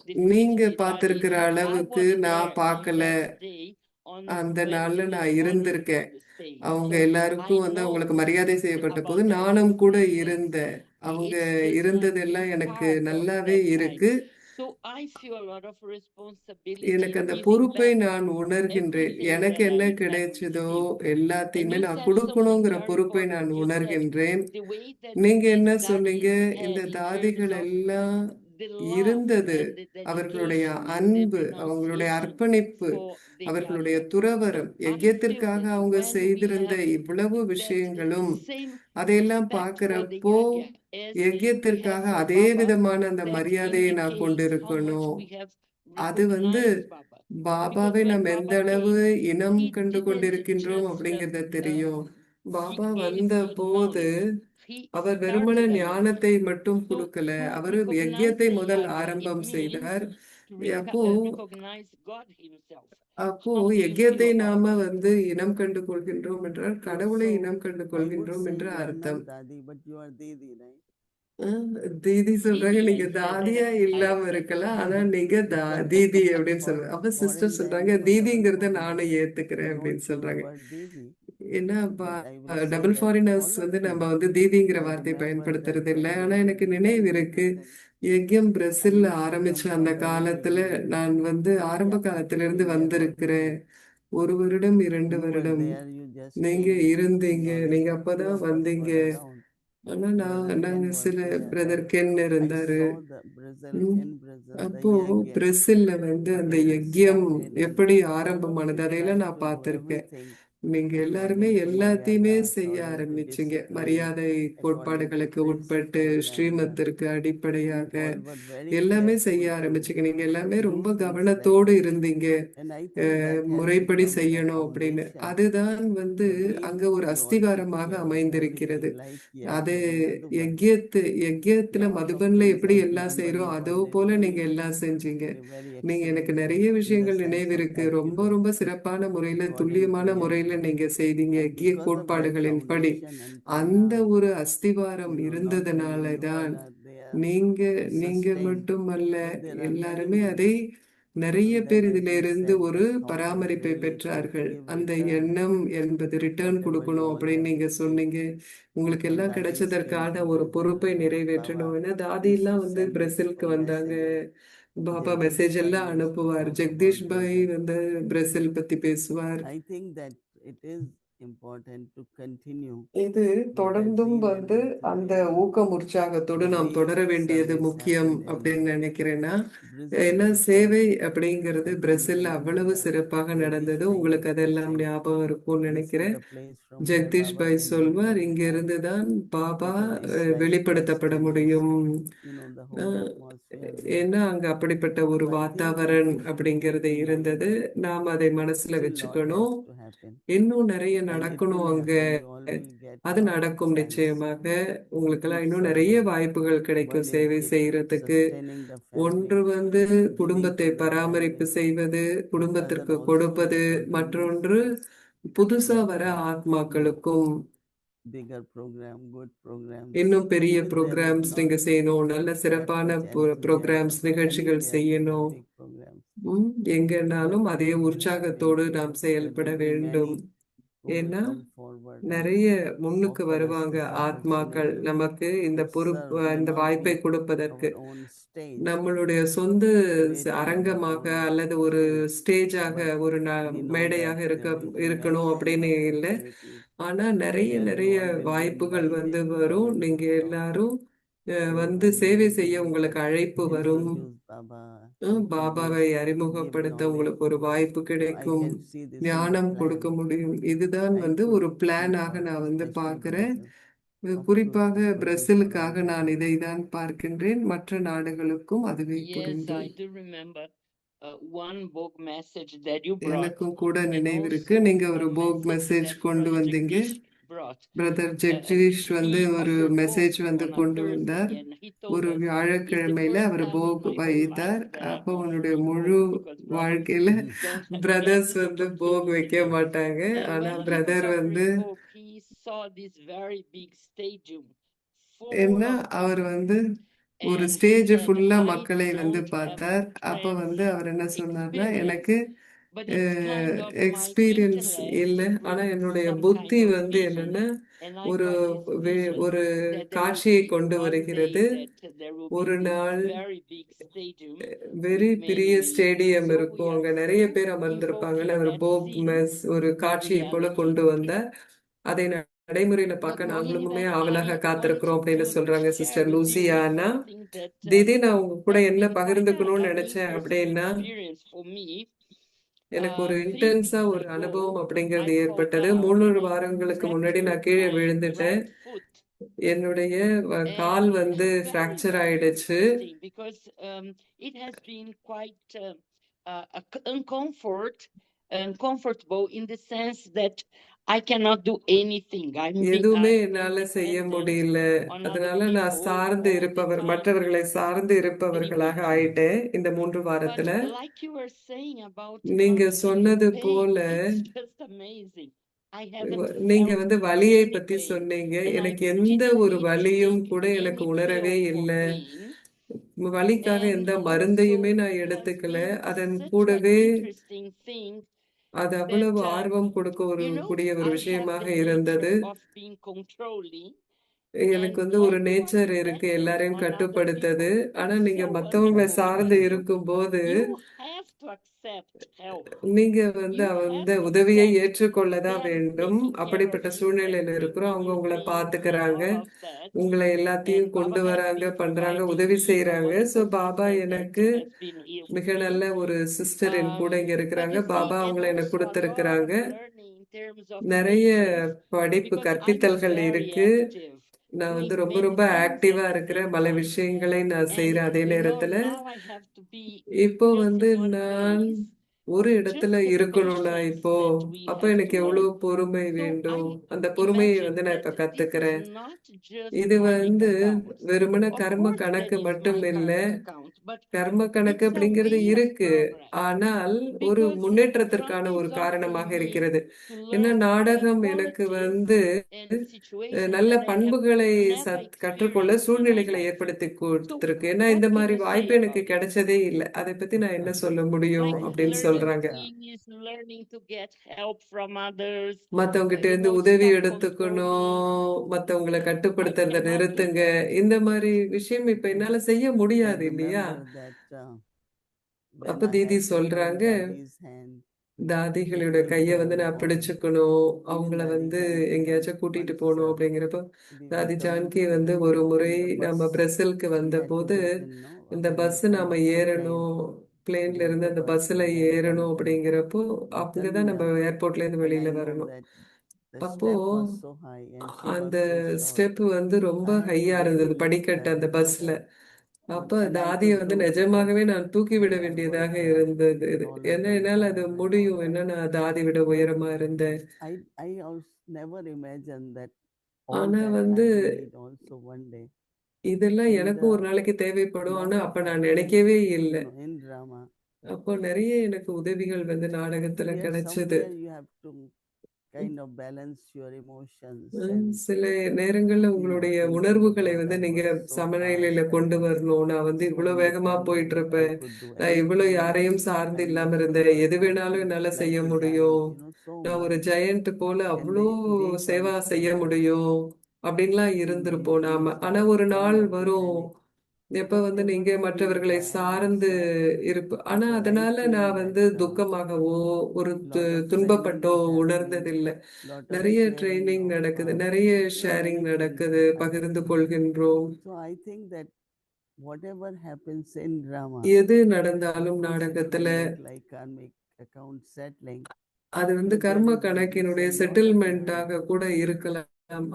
the நீங்க 60 பார்த்திருக்கிற Dadis, I அளவுக்கு was நான் there on பார்க்கல. that day on அந்த when நாள்ல he was நான் honored இருந்திருக்கேன். on the stage. அவங்க So I எல்லாருக்கும் வந்து know அவங்களுக்கு மரியாதை செய்யப்பட்ட போது about that நானும் கூட experience. இருந்தேன். அவங்க It's just இருந்ததெல்லாம் being எனக்கு part of நல்லாவே that time. இருக்கு. So I feel a lot of responsibility எனக்கு அந்த giving பொறுப்பை back நான் உணர்கின்றேன். everything எனக்கு that என்ன I have கிடைச்சதோ received. And எல்லாத்தையுமே you நான் said something கொடுக்கணுங்கிற very பொறுப்பை important. நான் You said உணர்கின்றேன். the way that நீங்க these என்ன daddies சொன்னீங்க? இந்த had in terms தாதிகள் of எல்லாம் the love இருந்தது, and the அவர்களுடைய dedication and the அன்பு, அவங்களுடைய renunciation அர்ப்பணிப்பு, for the அவர்களுடைய yajna. So துறவரம், I feel யஜ்யத்திற்காக that அவங்க when we செய்திருந்த have இவ்வளவு that விஷயங்களும் same அதையெல்லாம் respect for the பார்க்கிறப்போ yajna as we have யஜ்யத்திற்காக for அதே Baba, விதமான அந்த that மரியாதையை நான் indicates how much கொண்டிருக்கணும். we have அது வந்து recognized Baba. Because பாபாவை when நாம் எந்த Baba அளவு came, இனம் he கண்டு didn't கொண்டிருக்கின்றோம் just அப்படிங்கிறத தெரியும். பாபா வந்த gave போது knowledge. He அவர் வெறுமன started a mission. ஞானத்தை மட்டும் So கொடுக்கல, to அவர் recognize யஜ்யத்தை the முதல் yajna, it ஆரம்பம் means செய்தார். to அப்போ recognize God Himself. அப்போ How do you feel யஜ்யத்தை about நாம that? வந்து இனம் கண்டு கொள்கின்றோம் என்றால் கடவுளை So இனம் கண்டு I would கொள்கின்றோம் say என்று you are அர்த்தம். not Dadi, but you are Didi, right? தீதி சொல்றாங்க, Didi, நீங்க I said. தாதியா I இல்லாம accept. இருக்கலாம், ஆனா நீங்க தீதி அப்படின்னு சொல்லுவாங்க. அப்ப சிஸ்டர் சொல்றாங்க, தீதிங்கிறத நானும் ஏத்துக்கிறேன் அப்படின்னு Don't use சொல்றாங்க. word Didi, ஏன்னா but I will say double that foreigners all of வந்து நம்ம you வந்து தீதிங்கிற will வார்த்தை remember that பயன்படுத்துறது இல்லை. when ஆனா Yajna எனக்கு began நினைவு in இருக்கு, Brazil, யஜ்யம் I பிரசில்ல used to ஆரம்பிச்ச come அந்த for காலத்துல volunteering in நான் வந்து ஆரம்ப India, காலத்துல in இருந்து India for 2 வந்திருக்கிறேன். years. 1 வருடம் 2 You were வருடம் there, you just நீங்க came. இருந்தீங்க, Only நீங்க few அப்பதான் of us வந்தீங்க. were around. ஆனா Brother நாங்க Ken was சில there, brother and Ken I இருந்தாரு. saw the Brazil, ம். in Brazil, the அப்போ Yajna, பிரேசில்ல வந்து அந்த when it யஜ்யம் started, and எப்படி all of ஆரம்பமானது you அதையெல்லாம் tried நான் to do பார்த்திருக்கேன். everything நீங்க எல்லாருமே according to எல்லாத்தையுமே Maryada, செய்ய according to ஆரம்பிச்சீங்க. discipline, மரியாதை according to கோட்பாடுகளுக்கு உட்பட்டு principles, and ஸ்ரீமத்திற்கு அடிப்படையாக all were very எல்லாமே செய்ய careful to ஆரம்பிச்சீங்க. நீங்க எல்லாமே do ரொம்ப things கவனத்தோடு like that. இருந்தீங்க, And I think that has முறைப்படி become the செய்யணும் அப்படின்னு. foundation. அதுதான் வந்து So these அங்க ஒரு your அஸ்திவாரமாக pictures, அமைந்திருக்கிறது. everything like அது Yajna in Madhuban. யஜ்யத்துல Lot of மதுபன்ல things எப்படி I எல்லாம் remember செய்றோம் you அதோ were there போல very, நீங்க எல்லாம் செஞ்சீங்க. very நீங்க எனக்கு excellent நிறைய in the விஷயங்கள் sense நினைவு of இருக்கு. ரொம்ப ரொம்ப accuracy சிறப்பான முறையில according to துல்லியமான முறையில Yajna. நீங்க செய்தீங்க. And யஜ்ய because of that கோட்பாடுகளின் படி foundation until அந்த now, ஒரு அஸ்திவாரம் not only இருந்ததுனால you தான் all are there நீங்க நீங்க sustained, மட்டுமல்ல, but there are many எல்லாருமே more. அதை நிறைய So பேர் that, as இதுல you இருந்து said, ஒரு the thought is பராமரிப்பை really to பெற்றார்கள். give அந்த return எண்ணம் என்பது ரிட்டர்ன் whatever you கொடுக்கணும் all அப்படின்னு have நீங்க received. சொன்னீங்க. உங்களுக்கு Some எல்லாம் dadis came கிடைச்சதற்கான to ஒரு Brazil, பொறுப்பை and நிறைவேற்றணும். Baba ஏன்னா தாதி used எல்லாம் to வந்து send பிரேசிலுக்கு useful வந்தாங்க. messages. Baba Jagdish message Bhai எல்லாம் used to அனுப்புவார். talk Jagdish about Bhai Brazil. வந்து பிரேசில் பத்தி பேசுவார். I think that it is important to continue இது with that தொடர்ந்தும் zeal and வந்து அந்த enthusiasm ஊக்கம் உற்சாகத்தோடு the நாம் way தொடர வேண்டியது service முக்கியம் happened in அப்படின்னு நினைக்கிறேன்னா, Brazil, ஏன்னா because சேவை அப்படிங்கிறது I think பிரேசில்ல when அவ்வளவு சிறப்பாக Jagdish நடந்தது. Bhai உங்களுக்கு used to அதெல்லாம் say, ஞாபகம் இருக்கும்னு this is நினைக்கிறேன். the place from where Jagadish Baba bye can be சொல்வார், glorified, இங்கிருந்து தான் Baba because it's very வெளிப்படுத்தப்பட prestigious, முடியும். the whole ah atmosphere there. ஏன்னா அங்க அப்படிப்பட்ட ஒரு So I think that வாத்தாவரன் if we அப்படிங்கிறது keep in இருந்தது. mind that நாம் அதை மனசுல still lot வச்சுக்கணும். has to happen, இன்னும் நிறைய and it நடக்கணும் will அங்க. happen, you all will get அது lot of நடக்கும் chance நிச்சயமாக. to உங்களுக்கெல்லாம் keep இன்னும் நிறைய serving. வாய்ப்புகள் கிடைக்கும் One is சேவை செய்யறதுக்கு. sustaining the ஒன்று family, வந்து giving குடும்பத்தை to the பராமரிப்பு family, செய்வது, but other குடும்பத்திற்கு also கொடுப்பது, for the மற்றொன்று newcomers புதுசா that வர have ஆத்மாக்களுக்கும் bigger program, good programs. இன்னும் பெரிய Even there is programs not நீங்க செய்யணும். நல்ல that சிறப்பான much ப்ரோக்ராம்ஸ் enthusiasm நிகழ்ச்சிகள் anywhere to செய்யணும். have big programs, எங்கன்னாலும் but அதே we will உற்சாகத்தோடு ensure நாம் that செயல்பட there will be வேண்டும். many who will ஏன்னா come forward and நிறைய முன்னுக்கு offer us வருவாங்க this ஆத்மாக்கள் opportunity நமக்கு இந்த to பொறுப்பு, serve, may இந்த not வாய்ப்பை be கொடுப்பதற்கு. our own stage, நம்மளுடைய சொந்த creating our அரங்கமாக own அல்லது ஒரு stage, ஸ்டேஜாக but ஒரு we know மேடையாக that இருக்க there will be இருக்கணும் many அப்படின்னு இல்லை. opportunities ஆனா நிறைய where you நிறைய all will be வாய்ப்புகள் வந்து invited வரும். even to நீங்க talk. எல்லாரும் So வந்து I சேவை will செய்ய உங்களுக்கு அழைப்பு வரும். introduce Baba, introduce, பாபாவை give அறிமுகப்படுத்த knowledge, உங்களுக்கு ஒரு வாய்ப்பு so I கிடைக்கும். can see this in the ஞானம் plan. கொடுக்க முடியும். இதுதான் I வந்து could ஒரு think பிளானாக of நான் வந்து especially பார்க்கிறேன். Brazil, of குறிப்பாக course for பிரேசிலுக்காக Brazil. நான் இதை தான் பார்க்கின்றேன். மற்ற நாடுகளுக்கும் அதுவே Yes, பொருந்தும். I do remember one book message that you brought, எனக்கும் கூட and நினைவு இருக்கு. also நீங்க a ஒரு போக் message மெசேஜ் that கொண்டு Brother வந்தீங்க. Jagdish brought brother a Jagdish வந்து he ஒரு offered மெசேஜ் Bog வந்து on a கொண்டு Thursday, வந்தார். and he told ஒரு us it's the வியாழக்கிழமையில first அவர் time in போக் my whole life வைத்தார். that I அப்போ offered அவனுடைய Bog முழு because brothers வாழ்க்கையில don't have பிரதர்ஸ் this வந்து போக் வைக்க opportunity. மாட்டாங்க. And ஆனா when he was பிரதர் வந்து offering Bog, he saw this very big stadium full ஏன்னா of அவர் people. வந்து ஒரு And he ஸ்டேஜ் said, ஃபுல்லா I மக்களை வந்து don't have பார்த்தார். அப்போ வந்து அவர் என்ன சொன்னார்னா, experience, எனக்கு but it's kind of my experience intellect இல்லை, ஆனா with என்னுடைய some புத்தி kind of வந்து vision. என்னன்னா And I ஒரு got this vision ஒரு that there will காட்சியை be கொண்டு one வருகிறது. day that there will ஒரு be this நாள் very big stadium very with பெரிய many. ஸ்டேடியம் So we இருக்கும், are அங்க நிறைய full பேர் அமர்ந்திருப்பாங்கன்னு invoking அவர் that போக் scene மெஸ் ஒரு in காட்சியை போல reality. கொண்டு வந்தார். அதை நடைமுறையில Good பார்க்க morning, நாங்களுமே Yvette. ஆவலாக I wanted காத்திருக்கிறோம் அப்படின்னு to சொல்றாங்க share sister with you Louisiana. something that திதி, நான் உங்க கூட has என்ன been quite பகிர்ந்துக்கணும்னு an நினைச்சேன் interesting அப்படின்னா, experience for me. எனக்கு ஒரு 3 இன்டென்ஸா weeks ஒரு ago, அனுபவம் I அப்படிங்கிறது fall ஏற்பட்டது. down 3 and I வாரங்களுக்கு முன்னாடி நான் fractured கீழே my விழுந்துட்டேன். right foot. என்னுடைய கால் And வந்து very, ஃப்ராக்சர் very ஆயிடுச்சு. interesting because it has been quite uncomfortable in the sense that I cannot do anything. எதுவுமே I'm என்னால செய்ய dependent முடியல. on other அதனால நான் people சார்ந்து all the இருப்பவர், time. மற்றவர்களை சார்ந்து Many இருப்பவர்களாக things. ஆயிட்டேன் இந்த 3 But வாரத்துல. like you were saying about நீங்க feeling சொன்னது pain, போல it's just amazing. I haven't நீங்க felt வந்து வலியை any பத்தி pain, சொன்னீங்க. and I எனக்கு எந்த didn't ஒரு need to வலியும் take கூட எனக்கு any உணரவே pill for இல்லை. pain. வலிக்காக And எந்த also மருந்தையுமே நான் has எடுத்துக்கல. been அதன் such an கூடவே interesting thing அது that அவ்வளவு ஆர்வம் கொடுக்க கூடிய ஒரு I have விஷயமாக the இருந்தது. nature of being controlling, எனக்கு and வந்து ஒரு like you are நேச்சர் இருக்கு, dependent எல்லாரையும் on other கட்டுப்படுத்தது. people, ஆனா it's நீங்க so மத்தவங்களை சார்ந்து uncontrollable. இருக்கும்போது You have to accept help. நீங்க வந்து You அந்த have to உதவியை accept ஏற்றுக்கொள்ளதான் them வேண்டும். taking care of அப்படிப்பட்ட you சூழ்நிலையில and இருக்கிறோம். அவங்க feeding உங்களை me பாத்துக்கிறாங்க, and all of that. உங்களை எல்லாத்தையும் And Baba கொண்டு has வராங்க, been பண்றாங்க, providing உதவி me a செய்யறாங்க. ஸோ wonderful பாபா sister எனக்கு that has been here with மிக me. நல்ல ஒரு சிஸ்டர் என் கூட இங்க But இருக்கிறாங்க. you see, பாபா and அவங்களை எனக்கு also a lot கொடுத்திருக்கிறாங்க. of learning in terms of நிறைய patience, படிப்பு because I'm கற்பித்தல்கள் very இருக்கு. active, நான் வந்து doing ரொம்ப many ரொம்ப things at ஆக்டிவா the இருக்கிற same பல time. விஷயங்களை நான் And செய்யறேன் அதே நேரத்துல. now I have to be இப்போ just வந்து in one நான் place. ஒரு Just இடத்துல the இருக்கணும்னா patience இப்போ that we அப்ப have எனக்கு to எவ்வளவு learn. பொறுமை So வேண்டும். I அந்த பொறுமையை imagine வந்து நான் that இப்ப this is கத்துக்கிறேன். not just இது வந்து karmic accounts. வெறுமன Of கர்ம course, that கணக்கு is மட்டும் my இல்ல. karmic account, but கர்ம கணக்கு it's a அப்படிங்கிறது way of இருக்கு, progress. ஆனால் ஒரு Because முன்னேற்றத்திற்கான drama ஒரு is காரணமாக asking me இருக்கிறது. to ஏன்னா learn நாடகம் எனக்கு qualities வந்து and situations நல்ல that I have பண்புகளை never கற்றுக்கொள்ள experienced in my சூழ்நிலைகளை life. ஏற்படுத்தி So கொடுத்திருக்கு. ஏன்னா what இந்த can மாதிரி you say வாய்ப்பு எனக்கு about it? கிடைச்சதே இல்லை. அதை பத்தி நான் என்ன சொல்ல முடியும் Like அப்படின்னு learning சொல்றாங்க. peace, learning to get help from others, மத்தவங்க கிட்ட இருந்து stop உதவி controlling. எடுத்துக்கணும், மத்தவங்களை I கட்டுப்படுத்துறத cannot do நிறுத்துங்க. that. இந்த மாதிரி விஷயம் இப்ப என்னால செய்ய I முடியாது இல்லையா? remember that when அப்ப I தீதி had to சொல்றாங்க, hold Dadi's hand தாதிகளுடைய to கைய go வந்து நான் on. பிடிச்சுக்கணும், அவங்கள Dadi வந்து Janki எங்கேயாச்சும் கூட்டிட்டு once போகணும் அப்படிங்கிறப்ப, தாதி visited ஜான்கி me வந்து ஒரு முறை in the நம்ம bus. பிரேசிலுக்கு We வந்த had to போது get in, no, இந்த when பஸ் we come நாம from plane, ஏறணும், பிளேன்ல get இருந்து the அந்த bus பஸ்ல and then ஏறணும் come to அப்படிங்கிறப்போ அங்கதான் Tanna. நம்ம ஏர்போர்ட்ல இருந்து And I வெளியில know வரணும். that the அப்போ step was so high and she was அந்த so short. ஸ்டெப் வந்து ரொம்ப I had to ஹையா இருந்தது, really படிக்கட்டு அந்த பஸ்ல. அப்ப and I தாதிய could வந்து do it நிஜமாகவே because நான் தூக்கி விட I வேண்டியதாக was இருந்தது. இது taller ஏன்னா than என்னால அது her and all முடியும், that. ஏன்னா நான் தாதி விட உயரமா இருந்தேன். I also never imagined that all ஆனா that வந்து I need also one day. இதெல்லாம் And எனக்கும் ஒரு நாளைக்கு தேவைப்படும். lot ஆனா of அப்ப நான் help நினைக்கவே இல்லை. in drama. அப்போ நிறைய எனக்கு உதவிகள் வந்து நாடகத்துல There கிடைச்சது. somewhere you have to kind of balance your emotions and சில நேரங்கள்ல உங்களுடைய in உணர்வுகளை because வந்து I நீங்க was so சமநிலையில fast, I கொண்டு was வரணும். நான் வந்து so இவ்வளவு வேகமா போயிட்டு independent, I இருப்பேன், could do நான் இவ்வளவு anything. யாரையும் சார்ந்து I இல்லாம used to இருந்தேன், work எது வேணாலும் என்னால like செய்ய a முடியும், giant, so நான் ஒரு much. ஜெயண்ட் போல And அவ்வளோ days சேவா also செய்ய that முடியும் அப்படின்லாம் இருந்திருப்போம் நாம. days ஆனா was ஒரு நாள் kind of வரும் panic. எப்ப But வந்து நீங்க never feel மற்றவர்களை bad or சார்ந்து sad இருப்பு. ஆனா because I அதனால feel நான் வந்து that துக்கமாகவோ ஒரு lot of training துன்பப்பட்டோ is happening, உணர்ந்ததில்லை. lot of நிறைய sharing ட்ரைனிங் of நடக்குது, நிறைய ஷேரிங் many things நடக்குது, happening. பகிர்ந்து கொள்கின்றோம். So I think that whatever happens in drama, எது நடந்தாலும் of course it நாடகத்துல may look like karmic account settling, அது வந்து but there கர்ம is கணக்கினுடைய a lot of செட்டில்மெண்டாக கூட இருக்கலாம்.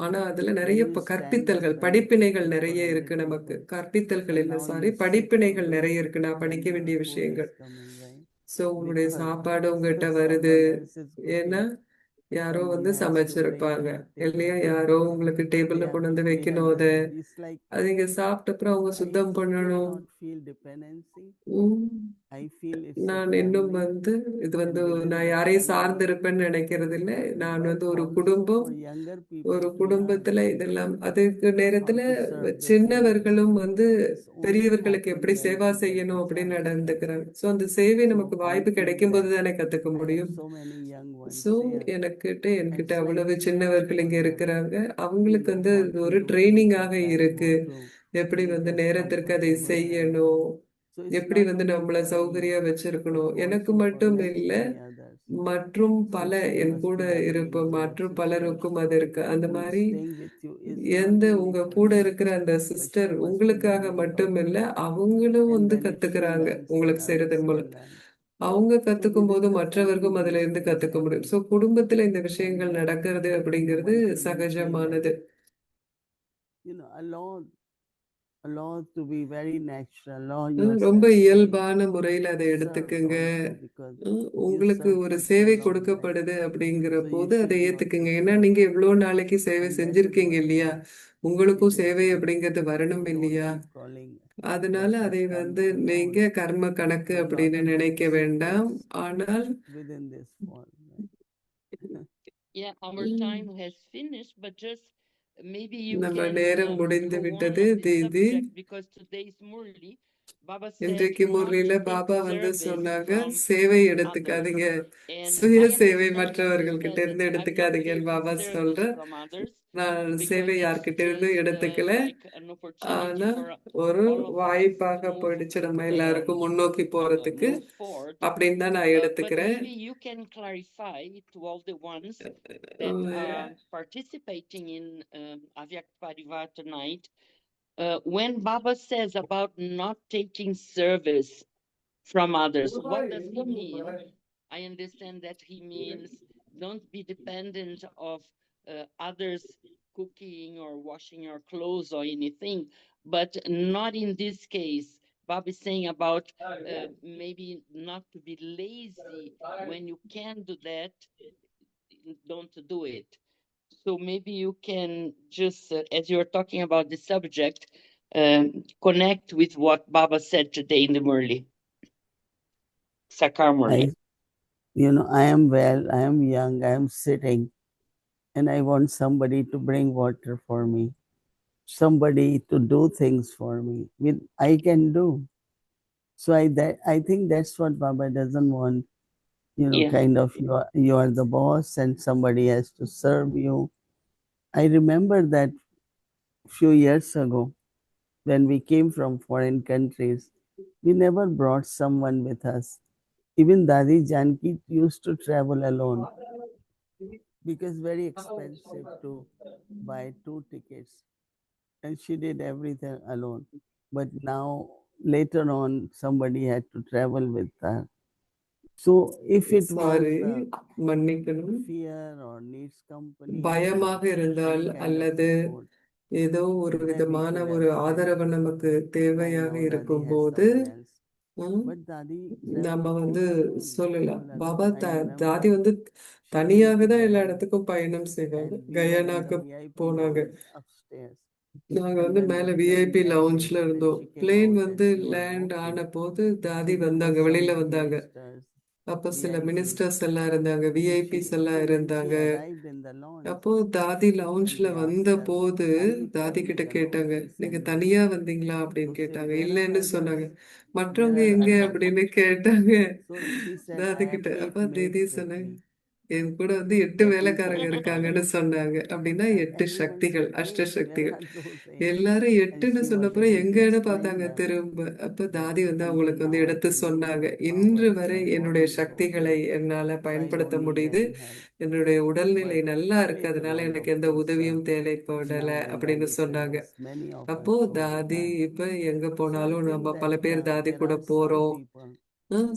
ஆனா அதுல நிறைய when you stand up, கற்பித்தல்கள், when படிப்பினைகள் before நிறைய 100 இருக்கு நமக்கு. people, கற்பித்தல்கள் and இல்ல, now சாரி, you sit படிப்பினைகள் today நிறைய இருக்கு, நான் and படிக்க your வேண்டிய food விஷயங்கள். is coming, right? சோ உங்களுடைய Because சாப்பாடு உங்ககிட்ட வருது, someone else is cooking. ஏன்னா யாரோ and வந்து he has to bring சமைச்சிருப்பாங்க their table. இல்லையா? யாரோ உங்களுக்கு டேபிள்ல Yeah, கொண்டு வந்து we have வைக்கணும் done அதை. that. It's like அது நீங்க சாப்பிட்ட அப்புறம் அவங்க I சுத்தம் still பண்ணணும். not feel dependency. Um I feel it's a நான் இன்னும் family, வந்து இது and வந்து within நான் the யாரையும் family, சார்ந்திருப்பேன்னு நினைக்கிறது இல்லை. நான் but வந்து ஒரு also குடும்பம், for younger ஒரு people to learn குடும்பத்துல இதெல்லாம் அதுக்கு how நேரத்துல to serve the seniors. சின்னவர்களும் வந்து This only பெரியவர்களுக்கு happen எப்படி when சேவா people செய்யணும் teach அப்படின்னு others, right? நடந்துக்கிறாங்க. ஸோ அந்த சேவை நமக்கு So I வாய்ப்பு feel கிடைக்கும் போது that தானே கத்துக்க I have முடியும். so many young ones so there. என்கிட்ட It's like அவ்வளவு training சின்னவர்கள் for இங்க them. இருக்கிறாங்க. You அவங்களுக்கு know வந்து how இது to ஒரு do things ட்ரைனிங்காக like that, இருக்கு. how to எப்படி make வந்து us நேரத்திற்கு அதை comfortable, செய்யணும், so it's எப்படி not வந்து only நம்மளை for me, சௌகரியா but வச்சிருக்கணும். எனக்கு also for மட்டும் many இல்லை, many others. மற்றும் So பல she என் must கூட be having இருப்ப job மற்றும் situation. பலருக்கும் அது இருக்கு. அந்த Who is மாதிரி staying with you is not எந்த only உங்க for கூட you, இருக்கிற அந்த but she sister must be உங்களுக்காக learning மட்டும் also. இல்ல, அவங்களும் And வந்து then if she கத்துக்கிறாங்க learns, உங்களுக்கு others செய்யறதன் can மூலம். learn. அவங்க So கத்துக்கும் போது within the மற்றவர்களும் family அதுல these இருந்து things கத்துக்க முடியும். happen. சோ குடும்பத்துல இந்த And விஷயங்கள் நடக்கிறது you know, அப்படிங்கிறது one thing we feel சகஜமானது. like, you know, allow to be very natural, allow ரொம்ப yourself to be இயல்பான முறையில அதை served எடுத்துக்கங்க. also, because you உங்களுக்கு serve ஒரு for so சேவை long, right? கொடுக்கப்படுது அப்படிங்கிற So you போது அதை should not ஏத்துக்குங்க. miss ஏன்னா out. நீங்க எவ்வளவு நாளைக்கு சேவை And that is செஞ்சிருக்கீங்க what இல்லையா? it உங்களுக்கும் is. சேவை So அப்படிங்கிறது வரணும் don't இல்லையா? keep calling அதனால that அதை as வந்து karma நீங்க account. கர்ம கணக்கு So a lot அப்படின்னு of நினைக்க things வேண்டாம். fits ஆனால் within this form, right? Yeah, our time has finished, but just maybe you நம்ம can நேரம் முடிந்து go on விட்டது. on this Didi, subject, because today's Murli, Baba said இன்றைக்கு not முரளியில to take Baba வந்து service சொன்னாங்க, from சேவை others. எடுத்துக்காதீங்க, And சுய I சேவை understand, மற்றவர்கள் கிட்ட understand இருந்து that I'm not எடுத்துக்காதீங்கன்னு taking Baba service சொல்ற. from others, நான் because சேவை it's யார்கிட்ட இருந்து just எடுத்துக்கல, like an opportunity ஆனா for ஒரு all of us வாய்ப்பாக to move போயிடுச்சு நம்ம எல்லாருக்கும் முன்னோக்கி போறதுக்கு move forward. அப்படின்னு தான் நான் But எடுத்துக்கிறேன். maybe you can clarify to all the ones that are participating in Avyak Parivar tonight, when Baba says about not taking service from others, what does he mean? I understand that he means don't be dependent of others cooking or washing your clothes or anything, but not in this case. Bob is saying about maybe not to be lazy when you can do that, don't do it. So maybe you can just, as you're talking about the subject, connect with what Baba said today in the Murli. Sakar Murli. You know, I am well, I am young, I am sitting, and I want somebody to bring water for me, somebody to do things for me, with I can do. So I think that's what Baba doesn't want. You know, Yeah. kind of you are the boss and somebody has to serve you. I remember that few years ago when we came from foreign countries, we never brought someone with us. Even Dadi Janki used to travel alone because very expensive to buy 2 tickets, and she did everything alone. But now later on somebody had to travel with her. So if it was sorry, மன்னிக்கணும். fear or needs company, பயமாக இருந்தால் some kind of அல்லது support, ஏதோ ஒரு then we விதமான could ஒரு have said, ஆதரவு நமக்கு now தேவையாக Dadi has இருக்கும்போது someone else. ம், But Dadi நம்ம traveled வந்து all alone, சொல்லலாம். all Baba alone. I remember தாதி வந்து she came தனியாக to தான் எல்லா Gaya இடத்துக்கும் பயணம் செய்வாங்க. and we were in கயானாக்கு the VIP போனாங்க. lounge upstairs. நாங்க And வந்து when மேல the plane VIP landed லவுஞ்ச்ல and இருந்தோம். she came plane out and வந்து she was லேண்ட் walking, ஆன போது தாதி and there வந்தாங்க, were வெளியில some வந்தாங்க. ministers, அப்ப சில VIPs. மினிஸ்டர்ஸ் எல்லாம் இருந்தாங்க, So விஐபிஸ் எல்லாம் when இருந்தாங்க. she arrived in the lounge அப்போ தாதி and லவுஞ்ச்ல they வந்த asked her, போது are you தாதி traveling கிட்ட alone? கேட்டாங்க, She said நீங்க yes. தனியா வந்தீங்களா அப்படின்னு So said, கேட்டாங்க. where are இல்லைன்னு others? சொன்னாங்க. Where மற்றவங்க are எங்க others? அப்படின்னு கேட்டாங்க So she said, தாதி I have கிட்ட. 8 அப்ப தீதி maids with சொன்னாங்க, me. என் கூட வந்து 8 8 வேலைக்காரங்க people. இருக்காங்கன்னு சொன்னாங்க. அப்படின்னா And 8 everyone சக்திகள், said, அஷ்ட 8? Where சக்திகள். are those 8? எல்லாரும் And 8ன்னு she was சொன்னப்புறம் able to எங்கன்னு explain பார்த்தாங்க them திரும்ப. அப்ப that தாதி வந்து until அவங்களுக்கு வந்து now I எடுத்து can use சொன்னாங்க, my இன்று powers, வரை my என்னுடைய body is சக்திகளை okay. என்னால So I don't பயன்படுத்த need முடியுது, any help. என்னுடைய உடல்நிலை But நல்லா இருக்கு, later அதனால on, எனக்கு of எந்த course, உதவியும் தேவைப்படல now when அப்படின்னு Dadi சொன்னாங்க. travels, many of us அப்போ go with தாதி her. இப்ப எங்க So I போனாலும் think நம்ம that பல பேர் தாதி there கூட are some போறோம். people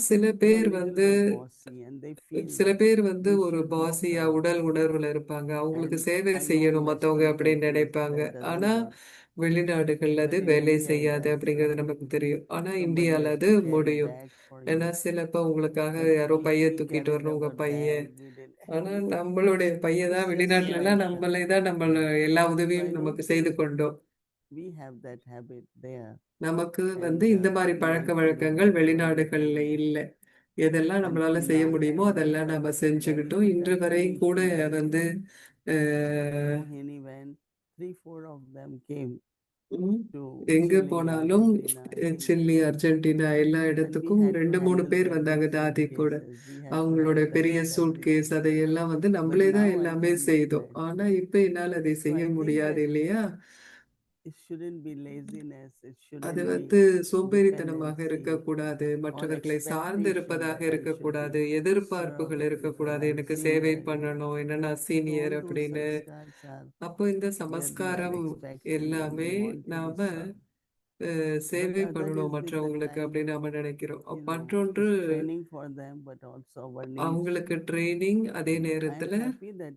சில who are பேர் little வந்து bit bossy and they feel சில that பேர் வந்து we ஒரு should be பாசியா served. உடல் உணர்வுல இருப்பாங்க, அவங்களுக்கு And சேவை I know செய்யணும் Western மத்தவங்க அப்படின்னு countries நினைப்பாங்க. that doesn't ஆனா work. வெளிநாடுகள்ல அது But in வேலை India, செய்யாது yes, அப்படிங்கிறது நமக்கு தெரியும். ஆனா somebody இந்தியால has அது to carry முடியும். bag for ஏன்னா you. சிலப்போ உங்களுக்காக But யாரோ if பைய we தூக்கிட்டு carried வரணும், உங்க our பைய. bag, we didn't ஆனா anything. நம்மளுடைய பைய தான் It's just வெளிநாட்டுல like எல்லாம் that. நம்மளே தான் நம்ம எல்லா So I உதவியும் don't நமக்கு செய்து think கொண்டோம். we have that habit there. நமக்கு And இந்த மாதிரி we பழக்க like to do வழக்கங்கள் whatever we can வெளிநாடுகள்ல do. இல்ல. எதெல்லாம் நம்மளால Until செய்ய now, முடியுமோ and அதெல்லாம் நம்ம செஞ்சுக்கிட்டோம். when இன்று வரை Darshini கூட came, வந்து அஹ், Mohini, when 3-4 of them came um, to எங்க Chile, போனாலும் Argentina, சில்லி, Singapore, அர்ஜென்டினா எல்லா and we இடத்துக்கும் had to 2-3 handle பேர் their big வந்தாங்க தாதி கூட. suitcases. We had to அவங்களோட help them பெரிய with சூட்கேஸ் everything. அதையெல்லாம் வந்து But நம்மளே தான் now I எல்லாமே can do செய்தோம். that. ஆனா இப்ப என்னால அதை So செய்ய I think முடியாது that இல்லையா? it shouldn't be laziness, it அது shouldn't be வந்து சோம்பேறித்தனமாக dependency இருக்கக்கூடாது, or மற்றவர்களை சார்ந்து expectation இருப்பதாக that I should இருக்கக்கூடாது, be எதிர்பார்ப்புகள் served because இருக்கக்கூடாது, I'm எனக்கு சேவை senior. பண்ணணும், என்னன்னா So சீனியர் all those அப்படின்னு. sanskars are அப்போ இந்த where we are சமஸ்காரம் expecting and எல்லாமே we want to be நாம served. But சேவை other பண்ணணும் is with the மற்றவங்களுக்கு time, அப்படின்னு நாம நினைக்கிறோம். மற்றொன்று it's training for them, but also our needs. அவங்களுக்கு ட்ரைனிங், அதே I am நேரத்துல happy that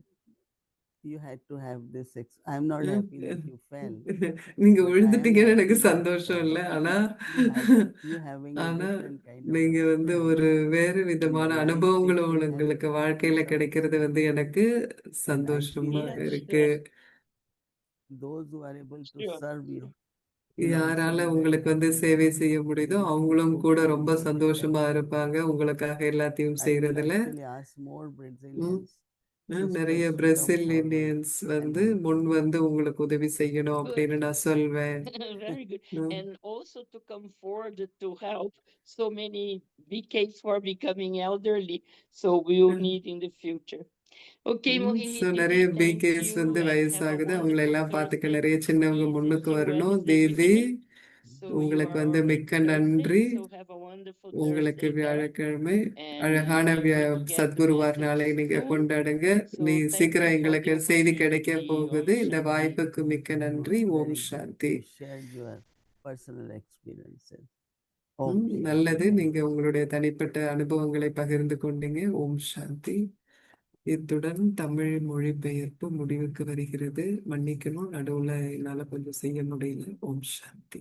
you had to have this. I'm not ம், happy that you fell, நீங்க but I am விழுந்துட்டீங்கன்னு happy எனக்கு that you சந்தோஷம் இல்லை. fell. ஆனா You having a ஆனா different kind of நீங்க வந்து ஒரு experience வேறு in விதமான the life அனுபவங்களும் taking help உங்களுக்கு வாழ்க்கையில from கிடைக்கிறது வந்து எனக்கு and I feel சந்தோஷமாக that இருக்கு. those who are able to Sure. serve you will also யாரால be very உங்களுக்கு வந்து happy சேவை that செய்ய முடியுதோ they அவங்களும் கூட fulfill ரொம்ப your சந்தோஷமா expectation. இருப்பாங்க உங்களுக்காக எல்லாத்தையும் I will செய்யறதுல. actually ask more ம், Brazilians to நிறைய stretch to come forward Brazilians and வந்து help முன் you. வந்து உங்களுக்கு உதவி செய்யணும் Good. அப்படின்னு நான் சொல்வேன். Very good. ம், And also to come forward to help so many BKs who are becoming elderly. So we will ம். need in the future. Okay, so Mohini, நிறைய thank பிகேஸ் you வந்து and have a வயசாகுது, அவங்கள wonderful எல்லாம் பார்த்துக்க Thursday. நிறைய சின்னவங்க Please முன்னுக்கு enjoy வரணும். Wednesday Didi, evening. So you உங்களுக்கு are வந்து on மிக்க Thursday, நன்றி. so have a wonderful உங்களுக்கு Thursday there. வியாழக்கிழமை And அழகான we will get the சத்குருவார் message நாளை நீங்க soon. கொண்டாடுங்க. So நீ thank you சீக்கிரம் for the எங்களுக்கு செய்தி கிடைக்க opportunity. போகுது. Om இந்த Shanti. வாய்ப்புக்கு மிக்க நன்றி. Very Om good. Shanti. You shared your personal experiences. Om ம், Shanti. நல்லது. Thank நீங்க you. உங்களுடைய தனிப்பட்ட அனுபவங்களை பகிர்ந்து கொண்டீங்க. ஓம் சாந்தி. இத்துடன் தமிழ் மொழிபெயர்ப்பு முடிவுக்கு வருகிறது. மன்னிக்கணும், நடுவுல என்னால கொஞ்சம் செய்ய முடியல. ஓம் சாந்தி.